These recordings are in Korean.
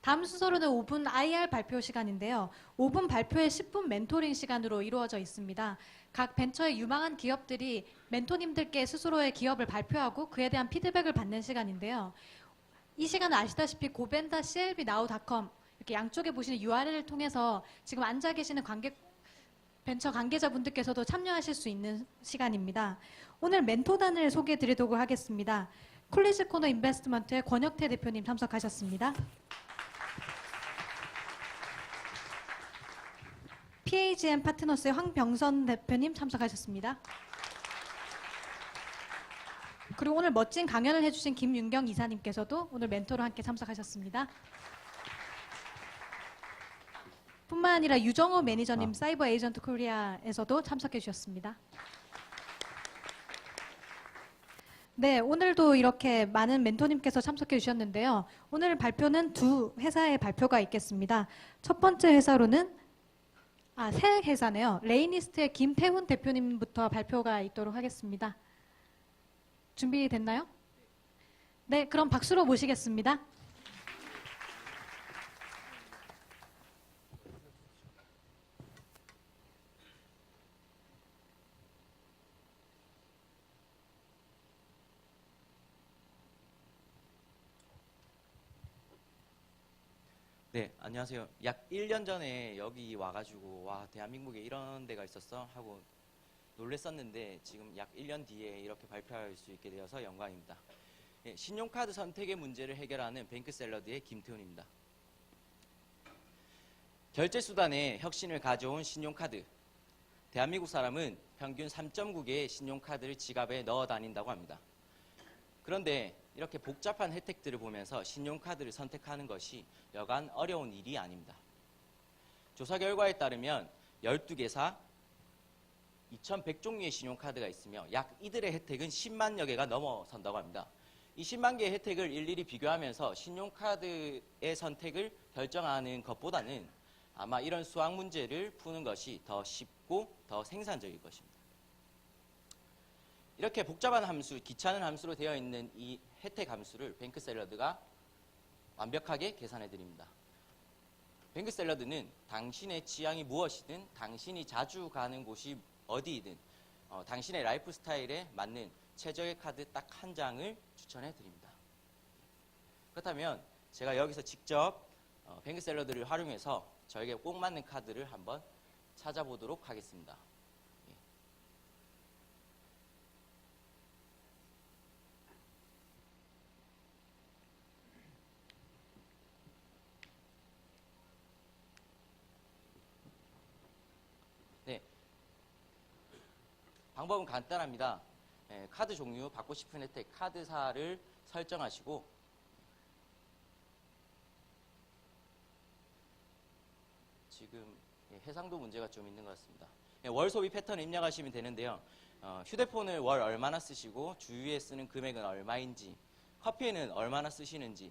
다음 순서로는 5분 IR 발표 시간인데요. 5분 발표에 10분 멘토링 시간으로 이루어져 있습니다. 각 벤처의 유망한 기업들이 멘토님들께 스스로의 기업을 발표하고 그에 대한 피드백을 받는 시간인데요. 이 시간은 아시다시피 고벤다 CLBnow.com 이렇게 양쪽에 보시는 URL을 통해서 지금 앉아 계시는 벤처 관계자분들께서도 참여하실 수 있는 시간입니다. 오늘 멘토단을 소개해 드리도록 하겠습니다. 쿨리즈 코너 인베스트먼트의 권혁태 대표님 참석하셨습니다. PAGM 파트너스의 황병선 대표님 참석하셨습니다. 그리고 오늘 멋진 강연을 해주신 김윤경 이사님께서도 오늘 멘토로 함께 참석하셨습니다. 뿐만 아니라 유정호 매니저님 사이버 에이전트 코리아에서도 참석해 주셨습니다. 네, 오늘도 이렇게 많은 멘토님께서 참석해 주셨는데요. 오늘 발표는 두 회사의 발표가 있겠습니다. 첫 번째 회사로는 새 회사네요. 레이니스트의 김태훈 대표님부터 발표가 있도록 하겠습니다. 준비됐나요? 네, 그럼 박수로 모시겠습니다. 네, 안녕하세요. 약 1년 전에 여기 와가지고 와, 대한민국에 이런 데가 있었어? 하고 놀랬었는데 지금 약 1년 뒤에 이렇게 발표할 수 있게 되어서 영광입니다. 예, 신용카드 선택의 문제를 해결하는 뱅크샐러드의 김태훈입니다. 결제수단의 혁신을 가져온 신용카드. 대한민국 사람은 평균 3.9개의 신용카드를 지갑에 넣어 다닌다고 합니다. 그런데 이렇게 복잡한 혜택들을 보면서 신용카드를 선택하는 것이 여간 어려운 일이 아닙니다. 조사 결과에 따르면 12개사 2,100종류의 신용카드가 있으며 약 이들의 혜택은 10만여 개가 넘어선다고 합니다. 이 10만 개의 혜택을 일일이 비교하면서 신용카드의 선택을 결정하는 것보다는 아마 이런 수학 문제를 푸는 것이 더 쉽고 더 생산적일 것입니다. 이렇게 복잡한 함수, 귀찮은 함수로 되어 있는 이 혜택 함수를 뱅크샐러드가 완벽하게 계산해 드립니다. 뱅크샐러드는 당신의 취향이 무엇이든 당신이 자주 가는 곳이 어디이든 당신의 라이프 스타일에 맞는 최적의 카드 딱 한 장을 추천해 드립니다. 그렇다면 제가 여기서 직접 뱅크샐러드를 활용해서 저에게 꼭 맞는 카드를 한번 찾아보도록 하겠습니다. 네, 방법은 간단합니다. 카드 종류, 받고 싶은 혜택, 카드사를 설정하시고 지금 해상도 문제가 좀 있는 것 같습니다. 월 소비 패턴을 입력하시면 되는데요. 휴대폰을 월 얼마나 쓰시고 주유에 쓰는 금액은 얼마인지, 커피에는 얼마나 쓰시는지,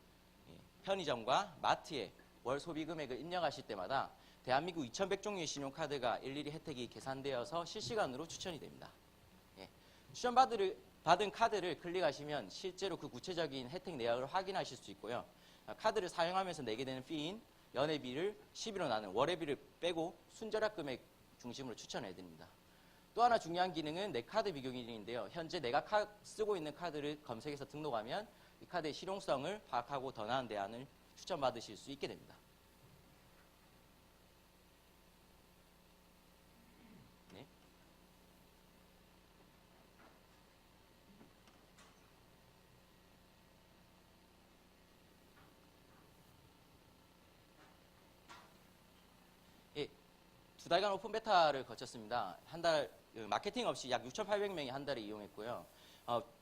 편의점과 마트에 월 소비 금액을 입력하실 때마다 대한민국 2,100종류의 신용카드가 일일이 혜택이 계산되어서 실시간으로 추천이 됩니다. 추천받은 카드를 클릭하시면 실제로 그 구체적인 혜택 내역을 확인하실 수 있고요. 카드를 사용하면서 내게 되는 피인, 연회비를 10일로 나눈 월회비를 빼고 순절약 금액 중심으로 추천해 드립니다. 또 하나 중요한 기능은 내 카드 비교 기능인데요. 현재 내가 쓰고 있는 카드를 검색해서 등록하면 이 카드의 실용성을 파악하고 더 나은 대안을 추천받으실 수 있게 됩니다. 두 달간 오픈 베타를 거쳤습니다. 한 달 마케팅 없이 약 6,800명이 한 달에 이용했고요.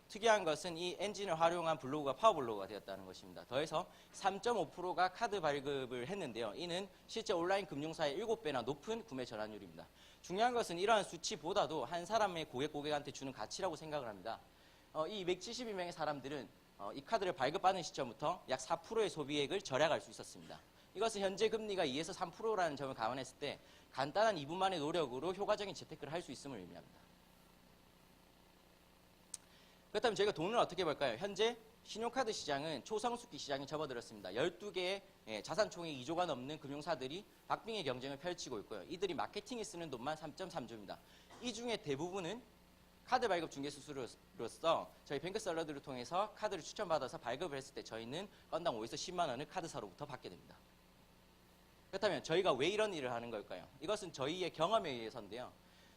특이한 것은 이 엔진을 활용한 블로그가 파워블로그가 되었다는 것입니다. 더해서 3.5%가 카드 발급을 했는데요. 이는 실제 온라인 금융사의 7배나 높은 구매 전환율입니다. 중요한 것은 이러한 수치보다도 한 사람의 고객한테 주는 가치라고 생각을 합니다. 이 272명의 사람들은 이 카드를 발급받는 시점부터 약 4%의 소비액을 절약할 수 있었습니다. 이것은 현재 금리가 2에서 3%라는 점을 감안했을 때 간단한 2분만의 노력으로 효과적인 재테크를 할 수 있음을 의미합니다. 그렇다면 저희가 돈을 어떻게 벌까요? 현재 신용카드 시장은 초성숙기 시장에 접어들었습니다. 12개의 자산 총액 2조가 넘는 금융사들이 박빙의 경쟁을 펼치고 있고요. 이들이 마케팅에 쓰는 돈만 3.3조입니다. 이 중에 대부분은 카드 발급 중개 수수료로서 저희 뱅크 샐러드를 통해서 카드를 추천받아서 발급을 했을 때 저희는 건당 5에서 10만 원을 카드사로부터 받게 됩니다. 그렇다면 저희가 왜 이런 일을 하는 걸까요? 이것은 저희의 경험에 의해서인데요.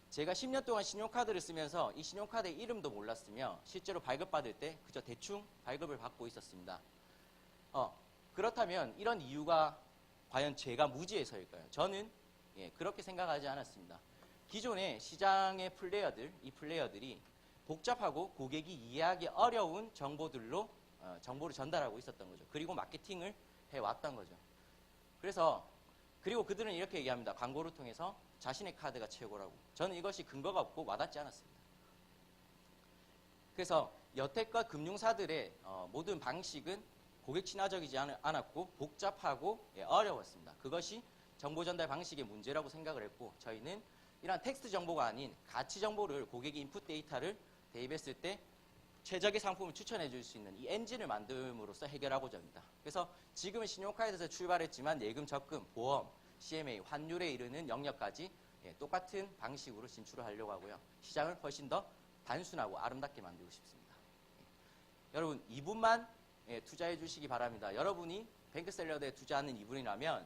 제가 10년 동안 신용카드를 쓰면서 이 신용카드의 이름도 몰랐으며 실제로 발급받을 때 그저 대충 발급을 받고 있었습니다. 그렇다면 이런 이유가 과연 제가 무지해서일까요? 저는 그렇게 생각하지 않았습니다. 기존의 시장의 이 플레이어들이 복잡하고 고객이 이해하기 어려운 정보들로 정보를 전달하고 있었던 거죠. 그리고 마케팅을 해왔던 거죠. 그리고 그들은 이렇게 얘기합니다. 광고를 통해서 자신의 카드가 최고라고. 저는 이것이 근거가 없고 와닿지 않았습니다. 그래서 여태껏 금융사들의 모든 방식은 고객 친화적이지 않았고 복잡하고 어려웠습니다. 그것이 정보 전달 방식의 문제라고 생각을 했고 저희는 이러한 텍스트 정보가 아닌 가치 정보를 고객이 인풋 데이터를 대입했을 때 최적의 상품을 추천해 줄 수 있는 이 엔진을 만듦으로써 해결하고자 합니다. 그래서 지금은 신용카드에서 출발했지만 예금, 적금, 보험, CMA, 환율에 이르는 영역까지 똑같은 방식으로 진출을 하려고 하고요. 시장을 훨씬 더 단순하고 아름답게 만들고 싶습니다. 여러분 2분만 투자해 주시기 바랍니다. 여러분이 뱅크샐러드에 투자하는 2분이라면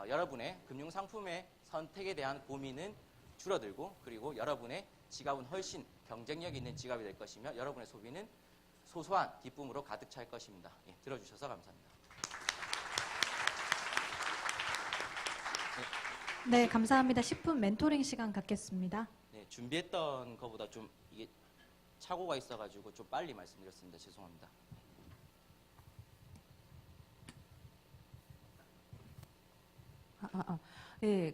여러분의 금융상품의 선택에 대한 고민은 줄어들고 그리고 여러분의 지갑은 훨씬 경쟁력 있는 지갑이 될 것이며 여러분의 소비는 소소한 기쁨으로 가득 찰 것입니다. 들어주셔서 감사합니다. 네, 감사합니다. 10분 멘토링 시간 갖겠습니다. 네, 준비했던 것보다 좀 이게 착오가 있어가지고 좀 빨리 말씀드렸습니다. 죄송합니다. 네,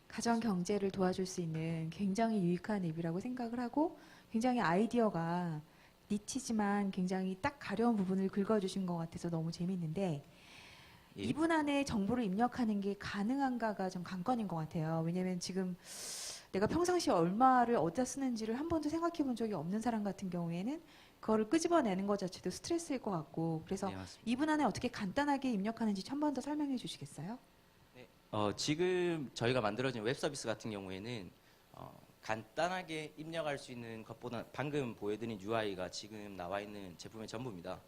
가정 경제를 도와줄 수 있는 굉장히 유익한 앱이라고 생각을 하고 굉장히 아이디어가 니치지만 굉장히 딱 가려운 부분을 긁어주신 것 같아서 너무 재밌는데 예. 2분 안에 정보를 입력하는 게 가능한가가 좀 관건인 것 같아요. 왜냐하면 지금 내가 평상시에 얼마를 어디다 쓰는지를 한 번도 생각해 본 적이 없는 사람 같은 경우에는 그거를 끄집어내는 것 자체도 스트레스일 것 같고 그래서 네, 맞습니다. 2분 안에 어떻게 간단하게 입력하는지 한 번 더 설명해 주시겠어요? 지금 저희가 만들어진 웹 서비스 같은 경우에는 간단하게 입력할 수 있는 것보다 방금 보여드린 UI가 지금 나와 있는 제품의 전부입니다.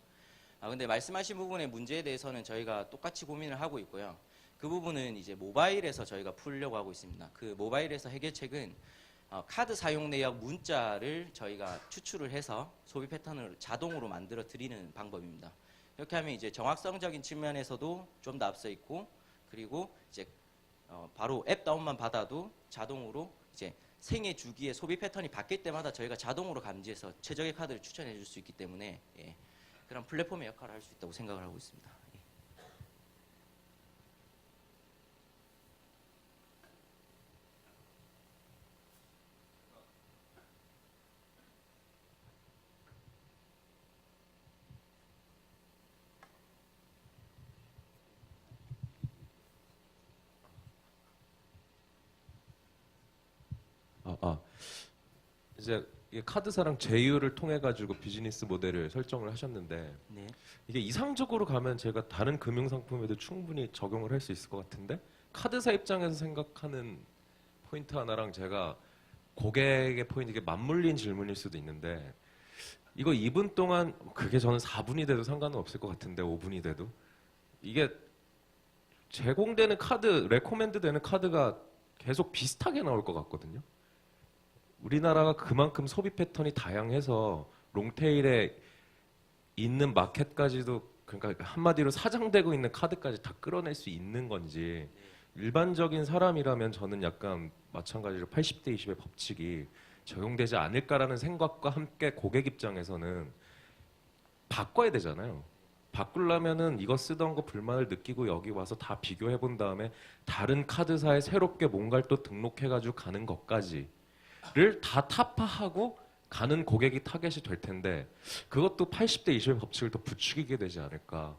근데 말씀하신 부분의 문제에 대해서는 저희가 똑같이 고민을 하고 있고요. 그 부분은 이제 모바일에서 저희가 풀려고 하고 있습니다. 그 모바일에서 해결책은 카드 사용 내역 문자를 저희가 추출을 해서 소비 패턴을 자동으로 만들어 드리는 방법입니다. 이렇게 하면 이제 정확성적인 측면에서도 좀 더 앞서 있고 그리고 이제 바로 앱 다운만 받아도 자동으로 이제 생애 주기의 소비 패턴이 바뀔 때마다 저희가 자동으로 감지해서 최적의 카드를 추천해 줄 수 있기 때문에 그런 플랫폼의 역할을 할 수 있다고 생각을 하고 있습니다. 이제 이게 카드사랑 제휴를 통해 가지고 비즈니스 모델을 설정을 하셨는데 네. 이게 이상적으로 가면 제가 다른 금융 상품에도 충분히 적용을 할 수 있을 것 같은데 카드사 입장에서 생각하는 포인트 하나랑 제가 고객의 포인트 이게 맞물린 질문일 수도 있는데 이거 2분 동안 그게 저는 4분이 돼도 상관은 없을 것 같은데 5분이 돼도 이게 제공되는 카드 레코멘드 되는 카드가 계속 비슷하게 나올 것 같거든요. 우리나라가 그만큼 소비 패턴이 다양해서 롱테일에 있는 마켓까지도 그러니까 한마디로 사장되고 있는 카드까지 다 끌어낼 수 있는 건지 일반적인 사람이라면 저는 약간 마찬가지로 80대 20의 법칙이 적용되지 않을까라는 생각과 함께 고객 입장에서는 바꿔야 되잖아요. 바꾸려면은 이거 쓰던 거 불만을 느끼고 여기 와서 다 비교해 본 다음에 다른 카드사에 새롭게 뭔가를 또 등록해가지고 가는 것까지 를 다 타파하고 가는 고객이 타겟이 될 텐데 그것도 80대 20의 법칙을 더 부추기게 되지 않을까.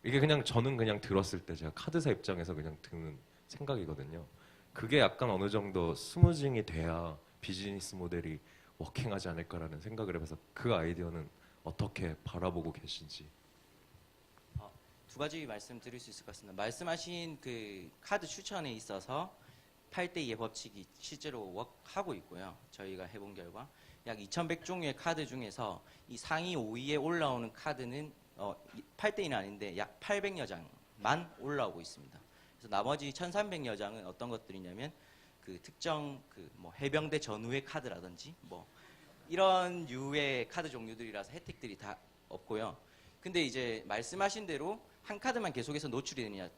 이게 그냥 저는 그냥 들었을 때 제가 카드사 입장에서 그냥 드는 생각이거든요. 그게 약간 어느 정도 스무징이 돼야 비즈니스 모델이 워킹하지 않을까라는 생각을 해봐서 그 아이디어는 어떻게 바라보고 계신지. 두 가지 말씀드릴 수 있을 것 같습니다. 말씀하신 그 카드 추천에 있어서 8대2의 법칙이 실제로 하고 있고요. 저희가 해본 결과 약 2,100종류의 카드 중에서 이 상위 5위에 올라오는 카드는 8대2는 아닌데 약 800여 장만 올라오고 있습니다. 그래서 나머지 1,300여 장은 어떤 것들이냐면 그 특정 그 뭐 해병대 전후의 카드라든지 뭐 이런 유의 카드 종류들이라서 혜택들이 다 없고요. 근데 이제 말씀하신 대로 한 카드만 계속해서 노출이 되느냐?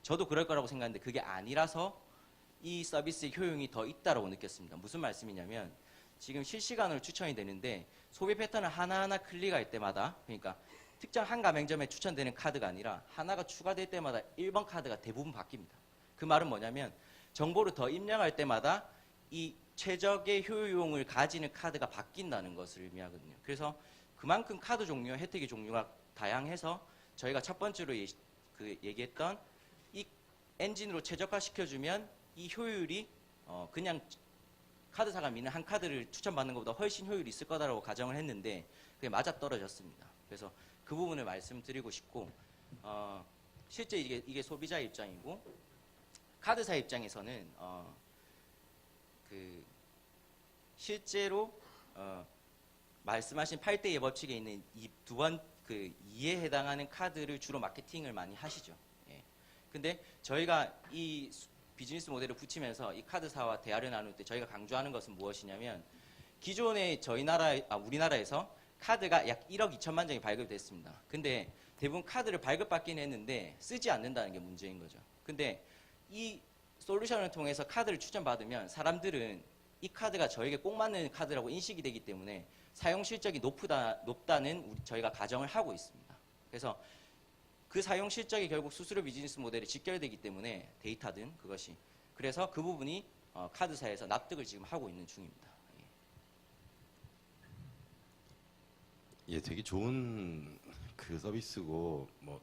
저도 그럴 거라고 생각했는데 그게 아니라서 이 서비스의 효용이 더 있다고 느꼈습니다. 무슨 말씀이냐면 지금 실시간으로 추천이 되는데 소비 패턴을 하나하나 클릭할 때마다 그러니까 특정 한 가맹점에 추천되는 카드가 아니라 하나가 추가될 때마다 1번 카드가 대부분 바뀝니다. 그 말은 뭐냐면 정보를 더 입력할 때마다 이 최적의 효용을 가지는 카드가 바뀐다는 것을 의미하거든요. 그래서 그만큼 카드 종류, 혜택의 종류가 다양해서 저희가 첫 번째로 얘기했던 이 엔진으로 최적화시켜주면 이 효율이 그냥 카드사가 미는 한 카드를 추천받는 것보다 훨씬 효율이 있을 거다라고 가정을 했는데 그게 맞아떨어졌습니다. 그래서 그 부분을 말씀드리고 싶고 실제 이게 소비자 입장이고 카드사 입장에서는 그 실제로 말씀하신 8대2 법칙에 있는 이 두 번 그 2에 해당하는 카드를 주로 마케팅을 많이 하시죠. 예. 근데 저희가 이 비즈니스 모델을 붙이면서 이 카드사와 대화를 나눌 때 저희가 강조하는 것은 무엇이냐면 기존에 우리나라에서 카드가 약 1억 2천만 장이 발급됐습니다. 근데 대부분 카드를 발급받긴 했는데 쓰지 않는다는 게 문제인 거죠. 근데 이 솔루션을 통해서 카드를 추천받으면 사람들은 이 카드가 저에게 꼭 맞는 카드라고 인식이 되기 때문에 사용 실적이 높다는 저희가 가정을 하고 있습니다. 그래서 그 사용 실적이 결국 수수료 비즈니스 모델에 직결되기 때문에 데이터든 그것이 그래서 그 부분이 카드사에서 납득을 지금 하고 있는 중입니다. 예, 되게 좋은 그 서비스고 뭐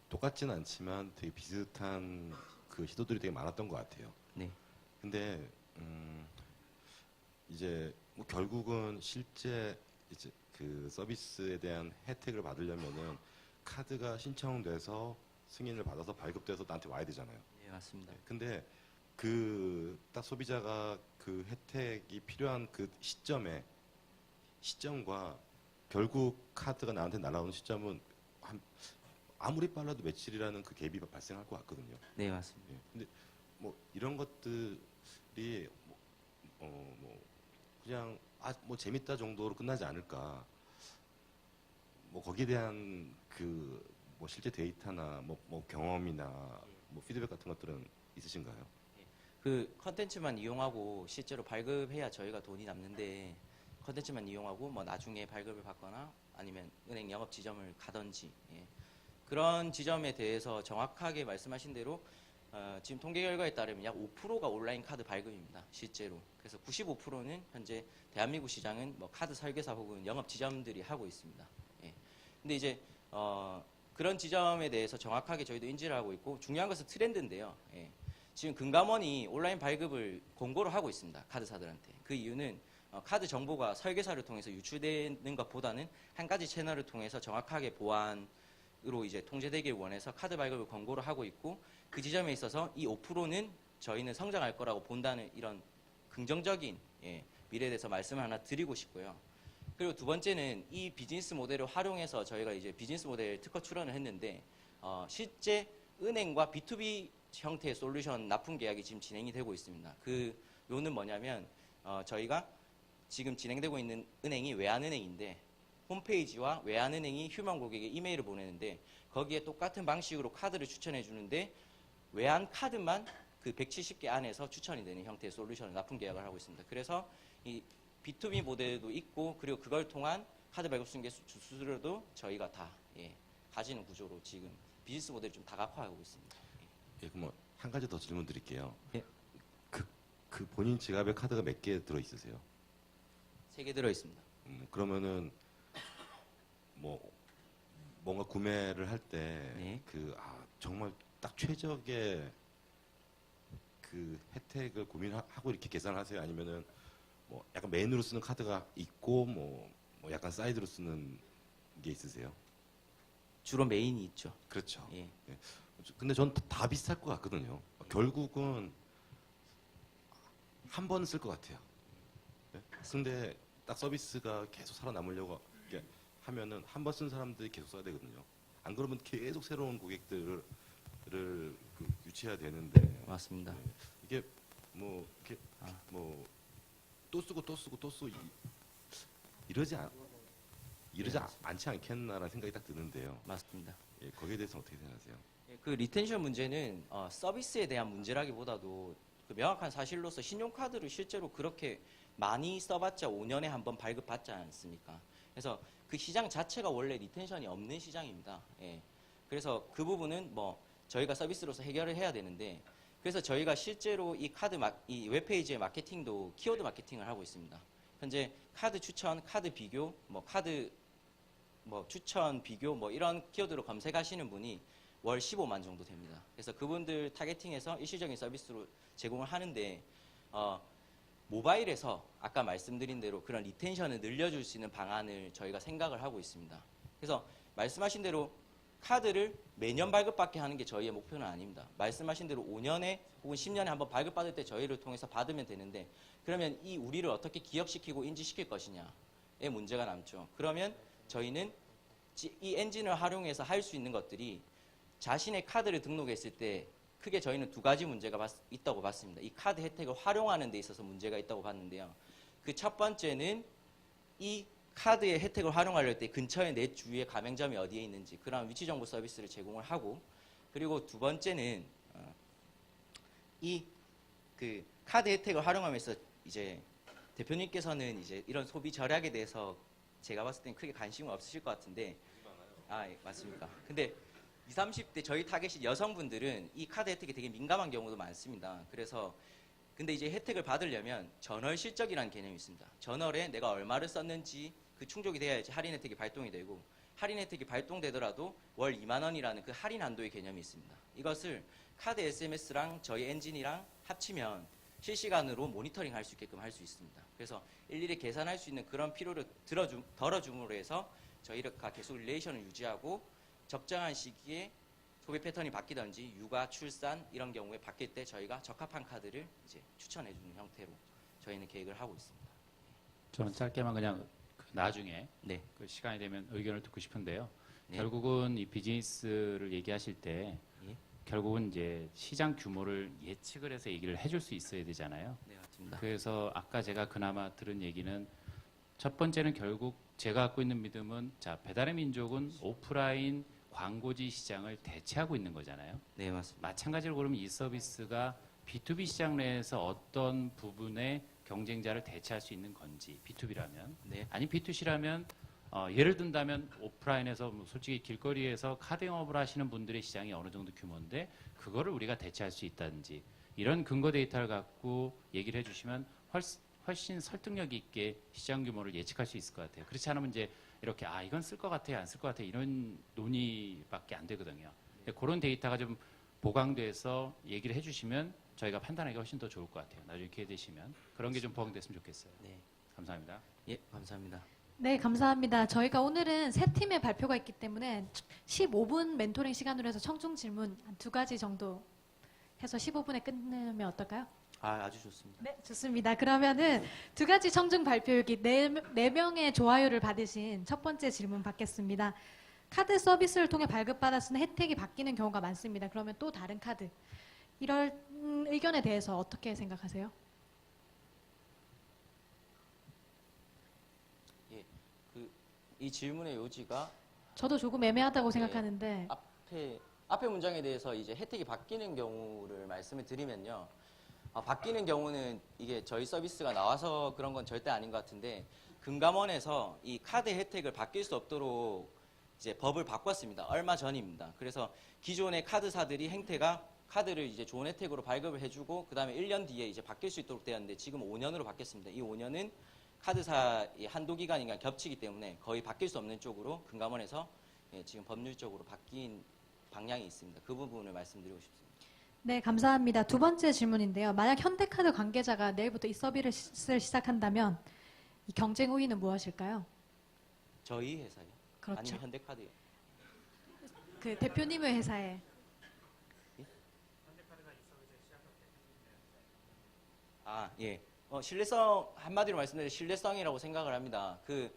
똑같지는 않지만 되게 비슷한 그 시도들이 되게 많았던 것 같아요. 네. 근데 이제 뭐 결국은 실제 이제 그 서비스에 대한 혜택을 받으려면은 카드가 신청돼서 승인을 받아서 발급돼서 나한테 와야 되잖아요. 네, 맞습니다. 근데 그 딱 소비자가 그 혜택이 필요한 그 시점과 결국 카드가 나한테 날아오는 시점은 아무리 빨라도 며칠이라는 그 갭이 발생할 것 같거든요. 네, 맞습니다. 예. 근데 뭐 이런 것들이 그냥 뭐 재밌다 정도로 끝나지 않을까. 뭐 거기에 대한 그 뭐 실제 데이터나 뭐 경험이나 뭐 피드백 같은 것들은 있으신가요? 그 컨텐츠만 이용하고 실제로 발급해야 저희가 돈이 남는데 컨텐츠만 이용하고 뭐 나중에 발급을 받거나 아니면 은행 영업 지점을 가든지 그런 지점에 대해서 정확하게 말씀하신 대로 지금 통계 결과에 따르면 약 5%가 온라인 카드 발급입니다. 실제로. 그래서 95%는 현재 대한민국 시장은 뭐 카드 설계사 혹은 영업 지점들이 하고 있습니다. 근데 이제 그런 지점에 대해서 정확하게 저희도 인지를 하고 있고 중요한 것은 트렌드인데요. 지금 금감원이 온라인 발급을 공고를 하고 있습니다. 카드사들한테. 그 이유는 카드 정보가 설계사를 통해서 유출되는 것보다는 한 가지 채널을 통해서 정확하게 보안으로 이제 통제되길 원해서 카드 발급을 권고를 하고 있고 그 지점에 있어서 이 5%는 저희는 성장할 거라고 본다는 이런 긍정적인 미래에 대해서 말씀을 하나 드리고 싶고요. 그리고 두 번째는 이 비즈니스 모델을 활용해서 저희가 이제 비즈니스 모델 특허 출원을 했는데 실제 은행과 B2B 형태의 솔루션 납품 계약이 지금 진행이 되고 있습니다. 그 요는 뭐냐면 저희가 지금 진행되고 있는 은행이 외환은행인데 홈페이지와 외환은행이 휴먼 고객에게 이메일을 보내는데 거기에 똑같은 방식으로 카드를 추천해 주는데 외환 카드만 그 170개 안에서 추천이 되는 형태의 솔루션을 납품 계약을 하고 있습니다. 그래서 이 B2B 모델도 있고 그리고 그걸 통한 카드 발급 승계 수수료도 저희가 다 가지는 구조로 지금 비즈니스 모델을 좀 다각화하고 있습니다. 예, 그럼 한 가지 더 질문 드릴게요. 예. 그 본인 지갑에 카드가 몇 개 들어 있으세요? 3개 들어 있습니다. 그러면은 뭔가 구매를 할 때 네. 정말 딱 최적의 그 혜택을 고민하고 이렇게 계산을 하세요? 아니면은 뭐 약간 메인으로 쓰는 카드가 있고 뭐 뭐 약간 사이드로 쓰는 게 있으세요? 주로 메인이 있죠. 그렇죠. 예. 근데 전 다 비슷할 것 같거든요. 결국은 한 번 쓸 것 같아요. 네? 근데 딱 서비스가 계속 살아남으려고 이렇게 하면은 한 번 쓴 사람들이 계속 써야 되거든요. 안 그러면 계속 새로운 고객들을 유치해야 되는데 맞습니다. 이게 뭐 이렇게 뭐 또 쓰고 또 쓰고 또 쓰고 이러지 않지 않겠나라는 생각이 딱 드는데요. 맞습니다. 예, 거기에 대해서 어떻게 생각하세요? 예, 그 리텐션 문제는 서비스에 대한 문제라기보다도 그 명확한 사실로서 신용카드를 실제로 그렇게 많이 써봤자 5년에 한 번 발급받지 않습니까? 그래서 그 시장 자체가 원래 리텐션이 없는 시장입니다. 예. 그래서 그 부분은 뭐 저희가 서비스로서 해결을 해야 되는데, 그래서 저희가 실제로 이 웹페이지의 마케팅도 키워드 마케팅을 하고 있습니다. 현재 카드 추천, 카드 비교, 추천 비교 이런 키워드로 검색하시는 분이 월 15만 정도 됩니다. 그래서 그분들 타겟팅해서 일시적인 서비스로 제공을 하는데, 모바일에서 아까 말씀드린 대로 그런 리텐션을 늘려줄 수 있는 방안을 저희가 생각을 하고 있습니다. 그래서 말씀하신 대로 카드를 매년 발급받게 하는 게 저희의 목표는 아닙니다. 말씀하신 대로 5년에 혹은 10년에 한번 발급받을 때 저희를 통해서 받으면 되는데, 그러면 이 우리를 어떻게 기억시키고 인지시킬 것이냐의 문제가 남죠. 그러면 저희는 이 엔진을 활용해서 할 수 있는 것들이 자신의 카드를 등록했을 때 크게 저희는 두 가지 문제가 있다고 봤습니다. 이 카드 혜택을 활용하는 데 있어서 문제가 있다고 봤는데요. 그 첫 번째는 이 카드의 혜택을 활용하려할 때 근처에 내 주위에 가맹점이 어디에 있는지 그런 위치 정보 서비스를 제공을 하고, 그리고 두 번째는 이 그 카드 혜택을 활용하면서 이제 대표님께서는 이제 이런 소비 절약에 대해서 제가 봤을 땐 크게 관심은 없으실 것 같은데, 예, 맞습니까? 근데 20, 30대 저희 타겟이 여성분들은 이 카드 혜택이 되게 민감한 경우도 많습니다. 그래서 근데 이제 혜택을 받으려면 전월 실적이라는 개념이 있습니다. 전월에 내가 얼마를 썼는지 그 충족이 돼야지 할인 혜택이 발동이 되고, 할인 혜택이 발동되더라도 월 2만 원이라는 그 할인 한도의 개념이 있습니다. 이것을 카드 SMS랑 저희 엔진이랑 합치면 실시간으로 모니터링 할 수 있게끔 할 수 있습니다. 그래서 일일이 계산할 수 있는 그런 필요를 덜어줌으로 해서 저희가 계속 릴레이션을 유지하고 적정한 시기에 소비 패턴이 바뀌든지 육아, 출산 이런 경우에 바뀔 때 저희가 적합한 카드를 이제 추천해주는 형태로 저희는 계획을 하고 있습니다. 저는 짧게만 그냥 나중에 네. 그 시간이 되면 의견을 듣고 싶은데요. 네. 결국은 이 비즈니스를 얘기하실 때 예. 결국은 이제 시장 규모를 예측을 해서 얘기를 해줄 수 있어야 되잖아요. 네, 맞습니다. 그래서 아까 제가 그나마 들은 얘기는 첫 번째는 결국 제가 갖고 있는 믿음은 자 배달의 민족은 오프라인 광고지 시장을 대체하고 있는 거잖아요. 네, 맞습니다. 마찬가지로 그러면 이 서비스가 B2B 시장 내에서 어떤 부분의 경쟁자를 대체할 수 있는 건지 B2B라면 네. 아니 B2C라면 예를 든다면 오프라인에서 뭐 솔직히 길거리에서 카드 영업을 하시는 분들의 시장이 어느 정도 규모인데 그거를 우리가 대체할 수 있다든지 이런 근거 데이터를 갖고 얘기를 해주시면 훨씬 설득력 있게 시장 규모를 예측할 수 있을 것 같아요. 그렇지 않으면 이제 이렇게 이건 쓸 것 같아요, 안 쓸 것 같아요 이런 논의밖에 안 되거든요. 근데 그런 데이터가 좀 보강돼서 얘기를 해주시면 저희가 판단하기가 훨씬 더 좋을 것 같아요. 나중에 기회 되시면 그런 게 좀 보강됐으면 좋겠어요. 네. 감사합니다. 예, 감사합니다. 네, 감사합니다. 저희가 오늘은 세 팀의 발표가 있기 때문에 15분 멘토링 시간으로 해서 청중 질문 한 두 가지 정도 해서 15분에 끝내면 어떨까요? 아주 좋습니다. 네, 좋습니다. 그러면은 두 가지 청중 발표 여기 네 명의 좋아요를 받으신 첫 번째 질문 받겠습니다. 카드 서비스를 통해 발급받아 쓰는 혜택이 바뀌는 경우가 많습니다. 그러면 또 다른 카드. 이럴 의견에 대해서 어떻게 생각하세요? 이 질문의 요지가 저도 조금 애매하다고 네. 생각하는데 앞에 문장에 대해서 이제 혜택이 바뀌는 경우를 말씀을 드리면요. 바뀌는 경우는 이게 저희 서비스가 나와서 그런 건 절대 아닌 것 같은데, 금감원에서 이 카드 혜택을 바뀔 수 없도록 이제 법을 바꿨습니다. 얼마 전입니다. 그래서 기존의 카드사들이 카드를 이제 좋은 혜택으로 발급을 해주고 그 다음에 1년 뒤에 이제 바뀔 수 있도록 되었는데 지금 5년으로 바뀌었습니다. 이 5년은 카드사의 한도 기간이 겹치기 때문에 거의 바뀔 수 없는 쪽으로 금감원에서 지금 법률적으로 바뀐 방향이 있습니다. 그 부분을 말씀드리고 싶습니다. 네, 감사합니다. 두 번째 질문인데요. 만약 현대카드 관계자가 내일부터 이 서비스를 시작한다면 이 경쟁 우위는 무엇일까요? 저희 회사요? 그렇죠. 아니면 현대카드요? 그 대표님의 회사에. 아, 예. 신뢰성 한마디로 말씀드리면 신뢰성이라고 생각을 합니다. 그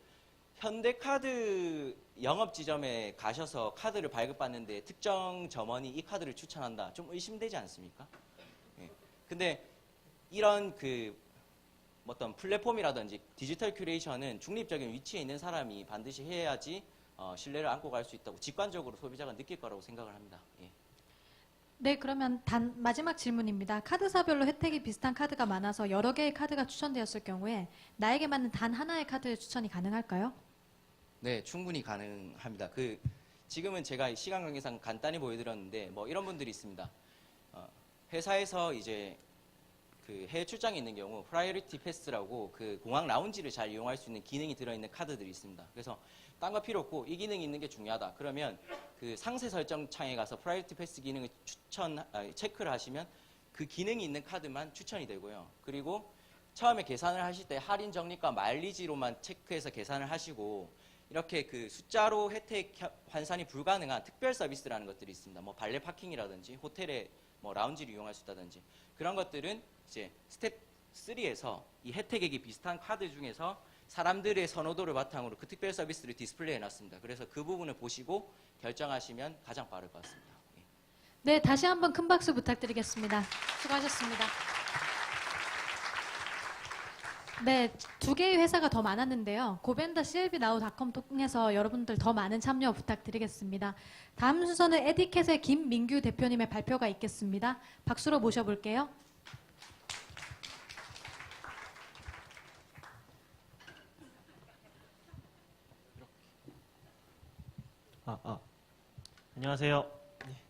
현대카드 영업 지점에 가셔서 카드를 발급받는데 특정 점원이 이 카드를 추천한다. 좀 의심되지 않습니까? 예. 근데 이런 그 어떤 플랫폼이라든지 디지털 큐레이션은 중립적인 위치에 있는 사람이 반드시 해야지 신뢰를 안고 갈 수 있다고 직관적으로 소비자가 느낄 거라고 생각을 합니다. 예. 네, 그러면 마지막 질문입니다. 카드사별로 혜택이 비슷한 카드가 많아서 여러 개의 카드가 추천되었을 경우에 나에게 맞는 단 하나의 카드 추천이 가능할까요? 네, 충분히 가능합니다. 지금은 제가 시간 관계상 간단히 보여드렸는데 뭐 이런 분들이 있습니다. 회사에서 이제 그 해외 출장에 있는 경우 프라이어리티 패스라고 그 공항 라운지를 잘 이용할 수 있는 기능이 들어있는 카드들이 있습니다. 그래서 딴 거 필요 없고 이 기능이 있는 게 중요하다. 그러면 그 상세 설정 창에 가서 프라이어리티 패스 기능을 체크를 하시면 그 기능이 있는 카드만 추천이 되고요. 그리고 처음에 계산을 하실 때 할인 적립과 마일리지로만 체크해서 계산을 하시고 이렇게 그 숫자로 혜택 환산이 불가능한 특별 서비스라는 것들이 있습니다. 뭐 발레 파킹이라든지 호텔에 뭐 라운지를 이용할 수 있다든지 그런 것들은 이제 스텝 3에서 이 혜택액이 비슷한 카드 중에서 사람들의 선호도를 바탕으로 그 특별 서비스를 디스플레이 해놨습니다. 그래서 그 부분을 보시고 결정하시면 가장 빠를 것 같습니다. 예. 네, 다시 한번 큰 박수 부탁드리겠습니다. 수고하셨습니다. 네, 두 개의 회사가 더 많았는데요. 고벤더 CLBNOW.com 통해서 여러분들 더 많은 참여 부탁드리겠습니다. 다음 순서는 에디캣의 김민규 대표님의 발표가 있겠습니다. 박수로 모셔볼게요. 안녕하세요. 네.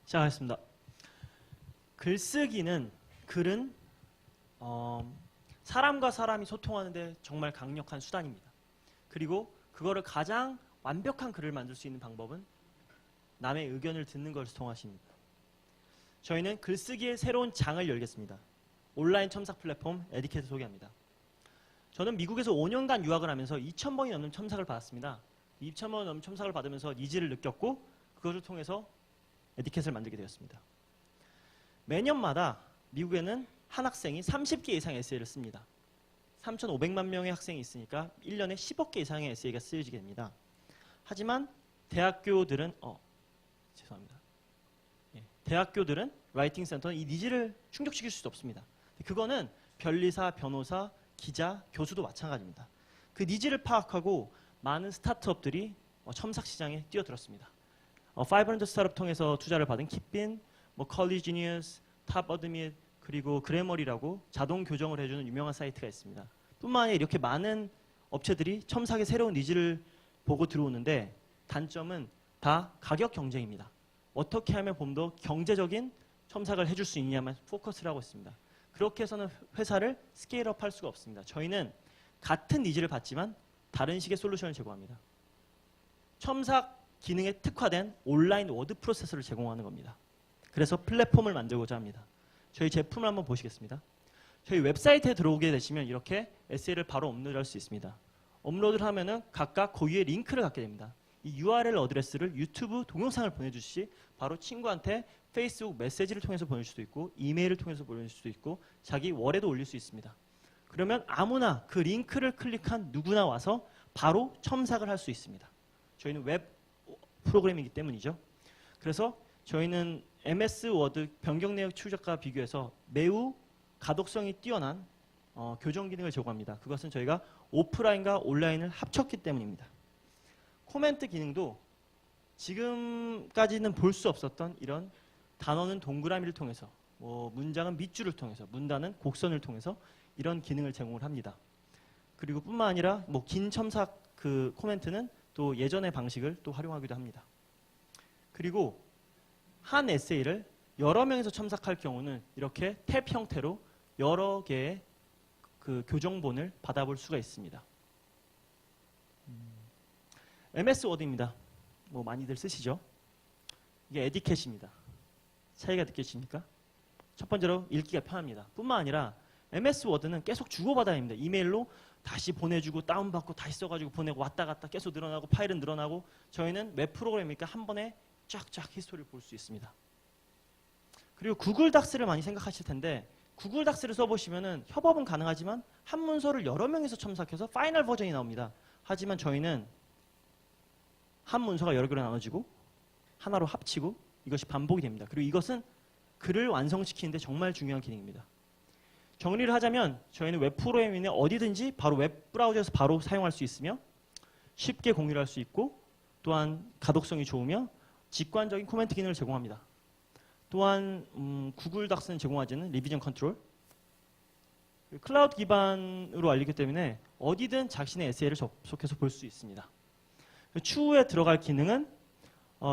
시작하겠습니다. 글쓰기는 글은 사람과 사람이 소통하는데 정말 강력한 수단입니다. 그리고 그거를 가장 완벽한 글을 만들 수 있는 방법은 남의 의견을 듣는 것을 통하십니다. 저희는 글쓰기의 새로운 장을 열겠습니다. 온라인 첨삭 플랫폼 에디캣을 소개합니다. 저는 미국에서 5년간 유학을 하면서 2,000번이 넘는 첨삭을 받았습니다. 2,000번 넘는 첨삭을 받으면서 니즈를 느꼈고 그것을 통해서 에디캣을 만들게 되었습니다. 매년마다 미국에는 한 학생이 30개 이상의 에세이를 씁니다. 3,500만 명의 학생이 있으니까 1년에 10억 개 이상의 에세이가 쓰여지게 됩니다. 하지만 대학교들은 대학교들은 라이팅 센터는 이 니즈를 충족시킬 수 없습니다. 그거는 변리사, 변호사, 기자, 교수도 마찬가지입니다. 그 니즈를 파악하고 많은 스타트업들이 첨삭 시장에 뛰어들었습니다. 500 스타트업 통해서 투자를 받은 kit빈, 컬리지니어스, 탑 어드밋, 그리고 그래머리라고 자동 교정을 해주는 유명한 사이트가 있습니다. 뿐만 아니라 이렇게 많은 업체들이 첨삭의 새로운 니즈를 보고 들어오는데 단점은 다 가격 경쟁입니다. 어떻게 하면 좀 더 경제적인 첨삭을 해줄 수 있냐만 포커스를 하고 있습니다. 그렇게 해서는 회사를 스케일업 할 수가 없습니다. 저희는 같은 니즈를 받지만 다른 식의 솔루션을 제공합니다. 첨삭 기능에 특화된 온라인 워드 프로세서를 제공하는 겁니다. 그래서 플랫폼을 만들고자 합니다. 저희 제품을 한번 보시겠습니다. 저희 웹사이트에 들어오게 되시면 이렇게 에세이를 바로 업로드할 수 있습니다. 업로드를 하면은 각각 고유의 링크를 갖게 됩니다. 이 URL 어드레스를 유튜브 동영상을 보내주시 바로 친구한테 페이스북 메시지를 통해서 보낼 수도 있고 이메일을 통해서 보낼 수도 있고 자기 월에도 올릴 수 있습니다. 그러면 아무나 그 링크를 클릭한 누구나 와서 바로 첨삭을 할 수 있습니다. 저희는 웹 프로그램이기 때문이죠. 그래서 저희는 MS 워드 변경 내역 출력과 비교해서 매우 가독성이 뛰어난 교정 기능을 제공합니다. 그것은 저희가 오프라인과 온라인을 합쳤기 때문입니다. 코멘트 기능도 지금까지는 볼 수 없었던 이런 단어는 동그라미를 통해서 문장은 밑줄을 통해서 문단은 곡선을 통해서 이런 기능을 제공을 합니다. 그리고 뿐만 아니라 긴 첨삭 그 코멘트는 또 예전의 방식을 또 활용하기도 합니다. 그리고 한 에세이를 여러 명에서 첨삭할 경우는 이렇게 탭 형태로 여러 개의 그 교정본을 받아볼 수가 있습니다. MS 워드입니다. 많이들 쓰시죠? 이게 에디캣입니다. 차이가 느껴집니까? 첫 번째로 읽기가 편합니다. 뿐만 아니라 MS 워드는 계속 주고받아야 합니다. 이메일로 다시 보내주고 다운받고 다시 써가지고 보내고 왔다 갔다 계속 늘어나고 파일은 늘어나고 저희는 웹 프로그램이니까 한 번에 쫙쫙 히스토리를 볼 수 있습니다. 그리고 구글 닥스를 많이 생각하실 텐데 구글 닥스를 써보시면은 협업은 가능하지만 한 문서를 여러 명이서 첨삭해서 파이널 버전이 나옵니다. 하지만 저희는 한 문서가 여러 개로 나눠지고 하나로 합치고 이것이 반복이 됩니다. 그리고 이것은 글을 완성시키는데 정말 중요한 기능입니다. 정리를 하자면 저희는 웹 프로그램에 어디든지 바로 웹 브라우저에서 바로 사용할 수 있으며 쉽게 공유를 할 수 있고 또한 가독성이 좋으며 직관적인 코멘트 기능을 제공합니다. 또한 구글 닥스는 제공하지 않는 리비전 컨트롤 클라우드 기반으로 알리기 때문에 어디든 자신의 에세이를 접속해서 볼 수 있습니다. 추후에 들어갈 기능은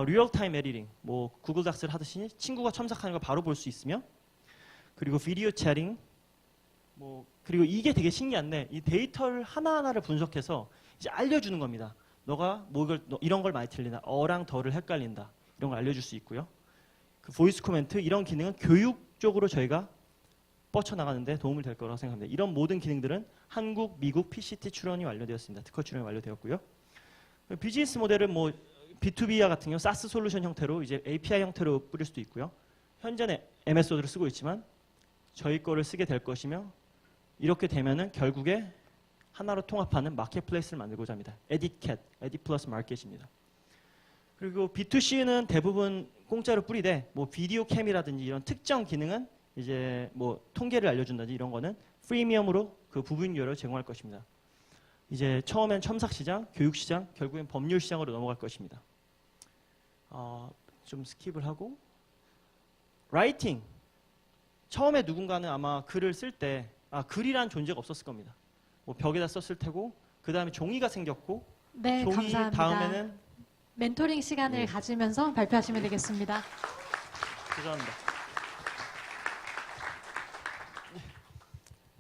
리얼타임 에디팅, 뭐 구글 닥스를 하듯이 친구가 첨삭하는 걸 바로 볼 수 있으며 그리고 비디오 채팅, 뭐 그리고 이게 되게 신기한데 이 데이터를 하나하나를 분석해서 이제 알려주는 겁니다. 너가 뭐 이런 걸 많이 틀린다, 어랑 더를 헷갈린다 이런 걸 알려줄 수 있고요. 그 보이스 코멘트 이런 기능은 교육적으로 저희가 뻗쳐나가는데 도움이 될 거라고 생각합니다. 이런 모든 기능들은 한국, 미국 PCT 출원이 완료되었습니다. 특허 출원이 완료되었고요. 비즈니스 모델은 뭐 B2B와 같은 경우 SaaS 솔루션 형태로 이제 API 형태로 뿌릴 수도 있고요. 현재는 MS 워드를 쓰고 있지만 저희 거를 쓰게 될 것이며 이렇게 되면은 결국에 하나로 통합하는 마켓플레이스를 만들고자 합니다. 에디캣, 에디 플러스 마켓입니다. 그리고 B2C는 대부분 공짜로 뿌리되 뭐 비디오 캠이라든지 이런 특정 기능은 이제 뭐 통계를 알려준다든지 이런 거는 프리미엄으로 그 부분료를 제공할 것입니다. 이제 처음엔 첨삭 시장, 교육 시장, 결국엔 법률 시장으로 넘어갈 것입니다. 좀 스킵을 하고 라이팅. 처음에 누군가는 아마 글을 쓸 때 글이란 존재가 없었을 겁니다. 뭐 벽에다 썼을 테고 그 다음에 종이가 생겼고 네, 종이 감사합니다. 다음에는 멘토링 시간을 가지면서 발표하시면 되겠습니다. 죄송합니다.